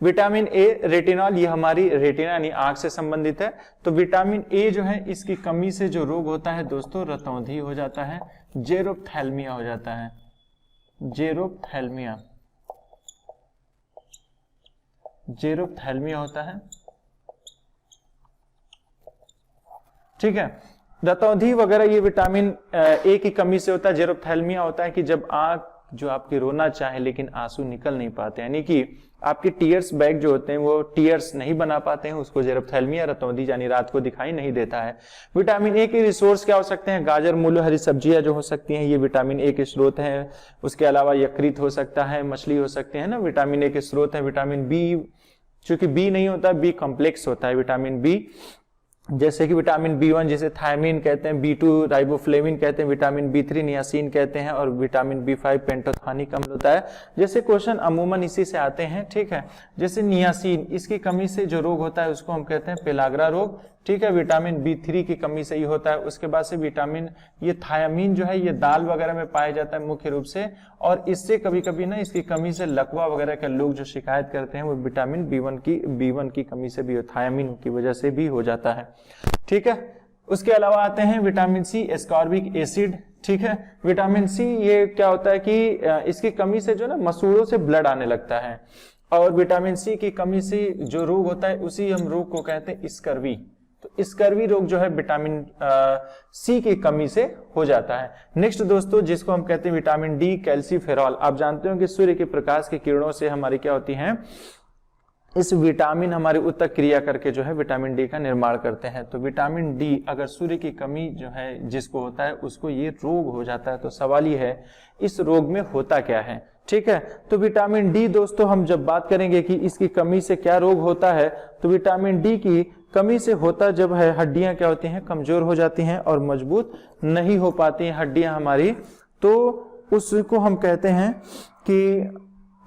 विटामिन ए रेटिनॉल, ये हमारी रेटिना यानी आंख से संबंधित है। तो विटामिन ए जो है इसकी कमी से जो रोग होता है दोस्तों, रतौंधी हो जाता है, जेरोप्थैल्मिया हो जाता है, जेरोप्थैल्मिया, जेरोप्थैल्मिया होता है। ठीक है, रतौंधी वगैरह ये विटामिन ए की कमी से होता है। जेरोप्थैल्मिया होता है कि जब आंख जो आपके रोना चाहे लेकिन आंसू निकल नहीं पाते, यानी कि आपके टीयर्स बैग जो होते हैं वो टीयर्स नहीं बना पाते हैं, उसको जेरोप्थेल्मिया रतौंधी यानी रात को दिखाई नहीं देता है। विटामिन ए के रिसोर्स क्या हो सकते हैं? गाजर, मूलो, हरी सब्जियां जो हो सकती हैं, ये विटामिन ए के स्रोत हैं। उसके अलावा यकृत हो सकता है, मछली हो सकते हैं ना, विटामिन ए के स्रोत है। विटामिन बी, चूंकि बी नहीं होता, बी कॉम्प्लेक्स होता है विटामिन बी, जैसे कि विटामिन बी1 जिसे थायमिन कहते हैं, बी2 राइबोफ्लेविन कहते हैं, विटामिन बी3 नियासिन कहते हैं, और विटामिन बी5 पेंटोथेनिक अम्ल होता है। जैसे क्वेश्चन अमूमन इसी से आते हैं, ठीक है। जैसे नियासिन, इसकी कमी से जो रोग होता है उसको हम कहते हैं पेलाग्रा रोग, ठीक है। विटामिन बी3 की कमी से ही होता है। उसके बाद से विटामिन, ये थायामीन जो है ये दाल वगैरह में पाया जाता है मुख्य रूप से, और इससे कभी कभी ना इसकी कमी से लकवा वगैरह के लोग जो शिकायत करते हैं वो विटामिन बी1 की कमी से भी, थायामीन की वजह से भी हो जाता है, ठीक है। उसके अलावा आते हैं विटामिन सी, एस्कॉर्बिक एसिड, ठीक है। विटामिन सी ये क्या होता है कि इसकी कमी से जो ना मसूड़ों से ब्लड आने लगता है, और विटामिन सी की कमी से जो रोग होता है उसी हम रोग को कहते हैं स्कर्वी। तो स्कर्वी रोग जो है विटामिन सी की कमी से हो जाता है। नेक्स्ट दोस्तों, जिसको हम कहते हैं विटामिन डी, कैल्सीफेरॉल। आप जानते हो कि सूर्य के प्रकाश की किरणों से हमारी क्या होती हैं, इस विटामिन हमारे उत्तक क्रिया करके जो है विटामिन डी का निर्माण करते हैं। तो विटामिन डी अगर सूर्य की कमी जो है जिसको होता है उसको ये रोग हो जाता है। तो सवाल ये है इस रोग में होता क्या है, ठीक है। तो विटामिन डी दोस्तों हम जब बात करेंगे कि इसकी कमी से क्या रोग होता है, तो विटामिन डी की कमी से होता जब है हड्डियां क्या होती हैं, कमजोर हो जाती हैं और मजबूत नहीं हो पाती हैं हड्डियां हमारी, तो उसको हम कहते हैं कि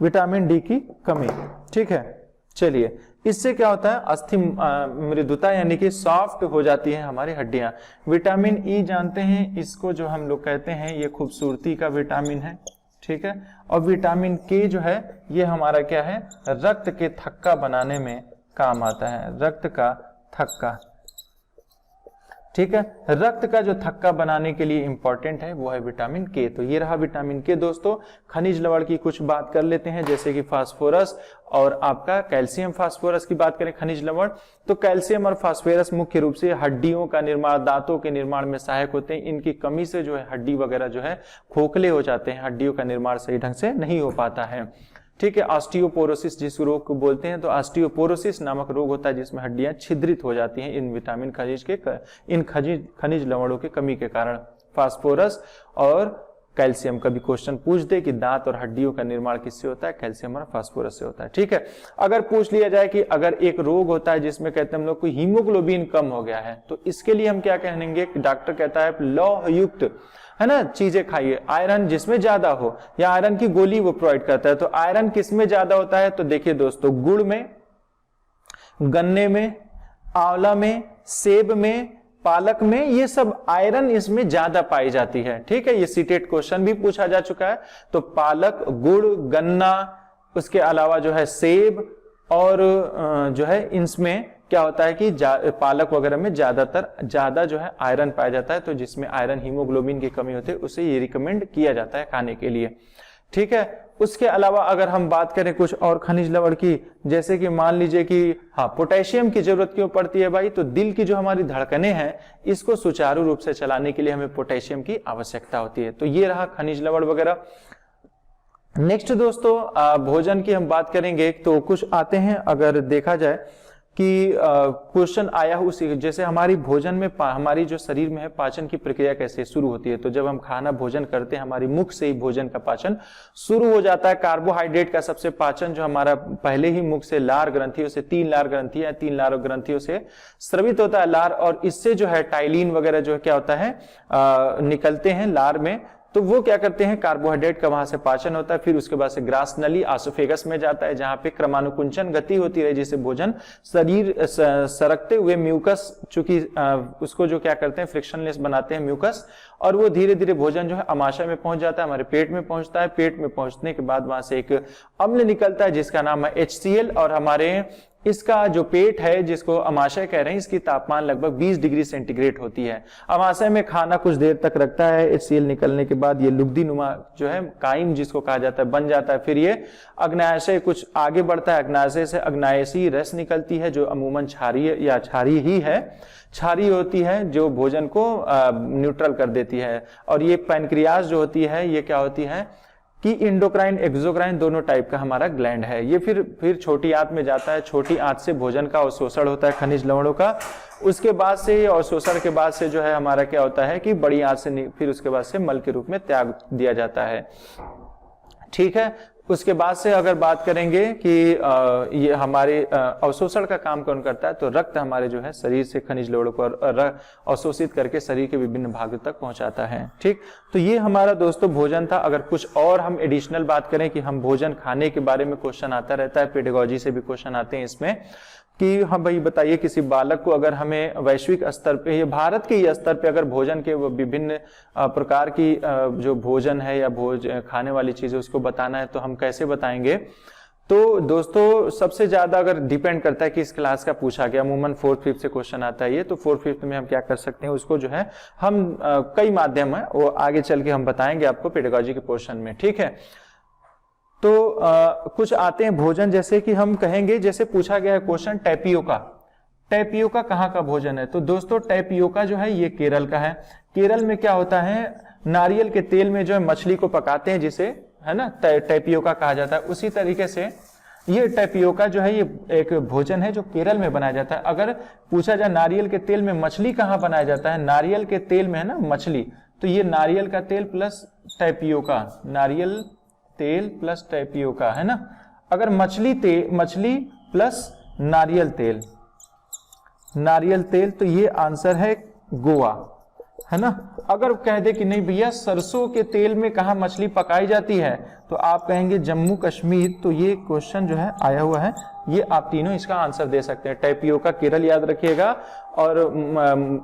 विटामिन डी की कमी, ठीक है। चलिए, इससे क्या होता है, अस्थि मृदुता यानी कि सॉफ्ट हो जाती है हमारी हड्डियां। विटामिन ई जानते हैं, इसको जो हम लोग कहते हैं ये खूबसूरती का विटामिन है, ठीक है। और विटामिन के जो है ये हमारा क्या है, रक्त के थक्का बनाने में काम आता है, रक्त का थक्का, ठीक है। रक्त का जो थक्का बनाने के लिए इंपॉर्टेंट है वो है विटामिन के। तो ये रहा विटामिन के दोस्तों। खनिज लवण की कुछ बात कर लेते हैं, जैसे कि फास्फोरस और आपका कैल्शियम। फास्फोरस की बात करें खनिज लवण, तो कैल्शियम और फास्फोरस मुख्य रूप से हड्डियों का निर्माण, दांतों के निर्माण में सहायक होते हैं। इनकी कमी से जो है हड्डी वगैरह जो है खोखले हो जाते हैं, हड्डियों का निर्माण सही ढंग से नहीं हो पाता है, ठीक है। ऑस्टियोपोरोसिस जिस रोग को बोलते हैं, तो ऑस्टियोपोरोसिस नामक रोग होता है जिसमें हड्डियां छिद्रित हो जाती हैं इन विटामिन खनिज लवणों की कमी के कारण। फास्फोरस और कैल्शियम, कभी क्वेश्चन पूछ दे कि दांत और हड्डियों का निर्माण किससे होता है, कैल्शियम और फास्फोरस से होता है, ठीक है। अगर पूछ लिया जाए कि अगर एक रोग होता है जिसमें कहते हैं हम लोग को हीमोग्लोबिन कम हो गया है, तो इसके लिए हम क्या कहेंगे, डॉक्टर कहता है लौह युक्त है ना चीजें खाइए, आयरन जिसमें ज्यादा हो, या आयरन की गोली वो प्रोवाइड करता है। तो आयरन किसमें ज्यादा होता है, तो देखिए दोस्तों, गुड़ में, गन्ने में, आंवला में, सेब में, पालक में, ये सब आयरन इसमें ज्यादा पाई जाती है, ठीक है। ये सीटेट क्वेश्चन भी पूछा जा चुका है। तो पालक, गुड़, गन्ना, उसके अलावा जो है सेब और जो है इसमें क्या होता है कि पालक वगैरह में ज्यादा जो है आयरन पाया जाता है। तो जिसमें आयरन हीमोग्लोबिन की कमी होती है उसे ये रिकमेंड किया जाता है खाने के लिए, ठीक है। उसके अलावा अगर हम बात करें कुछ और खनिज लवण की, जैसे कि मान लीजिए कि हाँ, पोटेशियम की जरूरत क्यों पड़ती है भाई, तो दिल की जो हमारी धड़कनें हैं इसको सुचारू रूप से चलाने के लिए हमें पोटेशियम की आवश्यकता होती है। तो ये रहा खनिज लवण वगैरह। नेक्स्ट दोस्तों, भोजन की हम बात करेंगे, तो कुछ आते हैं अगर देखा जाए कि क्वेश्चन आया हो उसी, जैसे हमारी भोजन में हमारी जो शरीर में है पाचन की प्रक्रिया कैसे शुरू होती है। तो जब हम खाना भोजन करते हैं हमारी मुख से ही भोजन का पाचन शुरू हो जाता है। कार्बोहाइड्रेट का सबसे पाचन जो हमारा पहले ही मुख से लार ग्रंथियों से, 3 लार ग्रंथियां, 3 लार ग्रंथियों से स्रवित होता है लार, और इससे जो है टाइलिन वगैरह जो है क्या होता है निकलते हैं लार में। तो वो क्या करते हैं, कार्बोहाइड्रेट का वहां से पाचन होता है, फिर उसके बाद से ग्रास नली आसोफेगस में जाता है, जहां पे क्रमानुकुंचन गति होती है, जिससे भोजन शरीर सरकते हुए म्यूकस, चूंकि उसको जो क्या करते हैं फ्रिक्शनलेस बनाते हैं म्यूकस, और वो धीरे धीरे भोजन जो है अमाशय में पहुंच जाता है, हमारे पेट में पहुंचता है। पेट में पहुंचने के बाद वहां से एक अम्ल निकलता है जिसका नाम है HCl, और हमारे इसका जो पेट है जिसको अमाशय कह रहे हैं, इसकी तापमान लगभग 20 डिग्री सेंटीग्रेड होती है। अमाशय में खाना कुछ देर तक रखता है, HCl निकलने के बाद ये लुगदी नुमा जो है काइम जिसको कहा जाता है बन जाता है। फिर ये अग्नाशय कुछ आगे बढ़ता है, अग्नाशय से अग्नायसी रस निकलती है जो अमूमन क्षारीय या क्षारीय ही है, क्षारीय होती है जो भोजन को न्यूट्रल कर देती है। और ये पैनक्रियाज जो होती है ये क्या होती है कि इंडोक्राइन एक्सोक्राइन दोनों टाइप का हमारा ग्लैंड है। ये फिर छोटी आंत में जाता है, छोटी आंत से भोजन का अवशोषण होता है खनिज लवणों का, उसके बाद से अवशोषण के बाद से जो है हमारा क्या होता है कि बड़ी आंत से फिर उसके बाद से मल के रूप में त्याग दिया जाता है। ठीक है, उसके बाद से अगर बात करेंगे कि ये हमारे अवशोषण का काम कौन करता है, तो रक्त हमारे जो है शरीर से खनिज लवणों को अवशोषित करके शरीर के विभिन्न भागों तक पहुंचाता है। ठीक, तो ये हमारा दोस्तों भोजन था। अगर कुछ और हम एडिशनल बात करें कि हम भोजन खाने के बारे में क्वेश्चन आता रहता है, पेडागोजी से भी क्वेश्चन आते हैं इसमें कि हम भाई बताइए किसी बालक को अगर हमें वैश्विक स्तर पे या भारत के ही स्तर पे अगर भोजन के विभिन्न प्रकार की जो भोजन है या खाने वाली चीजें उसको बताना है तो हम कैसे बताएंगे। तो दोस्तों सबसे ज्यादा अगर डिपेंड करता है कि इस क्लास का पूछा गया, अमूमन 4th 5th से क्वेश्चन आता है ये, तो 4th 5th में हम क्या कर सकते हैं उसको जो है हम कई माध्यम है वो आगे चल के हम बताएंगे आपको पेडागोजी के पोर्शन में। ठीक है, तो कुछ आते हैं भोजन, जैसे कि हम कहेंगे, जैसे पूछा गया है क्वेश्चन टैपियोका, टैपियोका कहाँ का भोजन है। तो दोस्तों टैपियोका जो है ये केरल का है। केरल में क्या होता है, नारियल के तेल में जो है मछली को पकाते हैं, जिसे है ना टैपियोका कहा जाता है। उसी तरीके से ये टैपियोका जो है ये एक भोजन है जो केरल में बनाया जाता है। अगर पूछा जाए नारियल के तेल में मछली कहाँ बनाया जाता है, नारियल के तेल में है ना मछली, तो ये नारियल का तेल प्लस टैपियोका, नारियल तेल प्लस टैपियोका है ना। अगर मछली प्लस नारियल तेल तो ये आंसर है गोवा, है ना। अगर कह दे कि नहीं भैया सरसों के तेल में कहा मछली पकाई जाती है, तो आप कहेंगे जम्मू कश्मीर। तो ये क्वेश्चन जो है आया हुआ है, ये आप तीनों इसका आंसर दे सकते हैं। टैपियोका केरल याद रखिएगा, और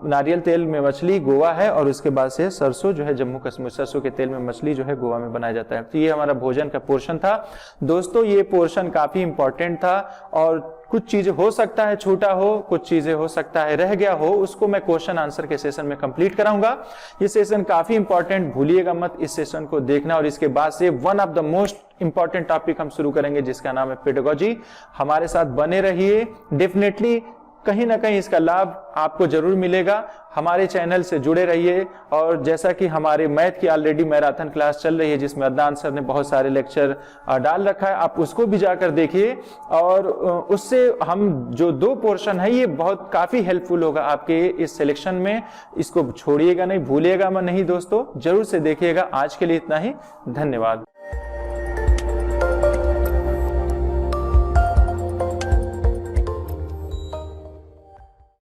नारियल तेल में मछली गोवा है, और उसके बाद से सरसों जो है जम्मू कश्मीर, सरसों के तेल में मछली जो है गोवा में बनाया जाता है। तो ये हमारा भोजन का पोर्शन था दोस्तों। ये पोर्शन काफी इंपॉर्टेंट था, और कुछ चीजें हो सकता है छूटा हो, कुछ चीजें हो सकता है रह गया हो, उसको मैं क्वेश्चन आंसर के सेशन में कंप्लीट कराऊंगा। ये सेशन काफी इंपॉर्टेंट, भूलिएगा मत इस सेशन को देखना। और इसके बाद से one of the most important topic हम शुरू करेंगे जिसका नाम है पेडागोजी। हमारे साथ बने रहिए, डेफिनेटली कहीं ना कहीं इसका लाभ आपको जरूर मिलेगा। हमारे चैनल से जुड़े रहिए, और जैसा कि हमारे मैथ की ऑलरेडी मैराथन क्लास चल रही है जिसमें अदनान सर ने बहुत सारे लेक्चर डाल रखा है, आप उसको भी जाकर देखिए। और उससे हम जो 2 पोर्शन है ये बहुत काफी हेल्पफुल होगा आपके इस सिलेक्शन में। इसको छोड़िएगा नहीं, भूलिएगा नहीं दोस्तों, जरूर से देखिएगा। आज के लिए इतना ही, धन्यवाद।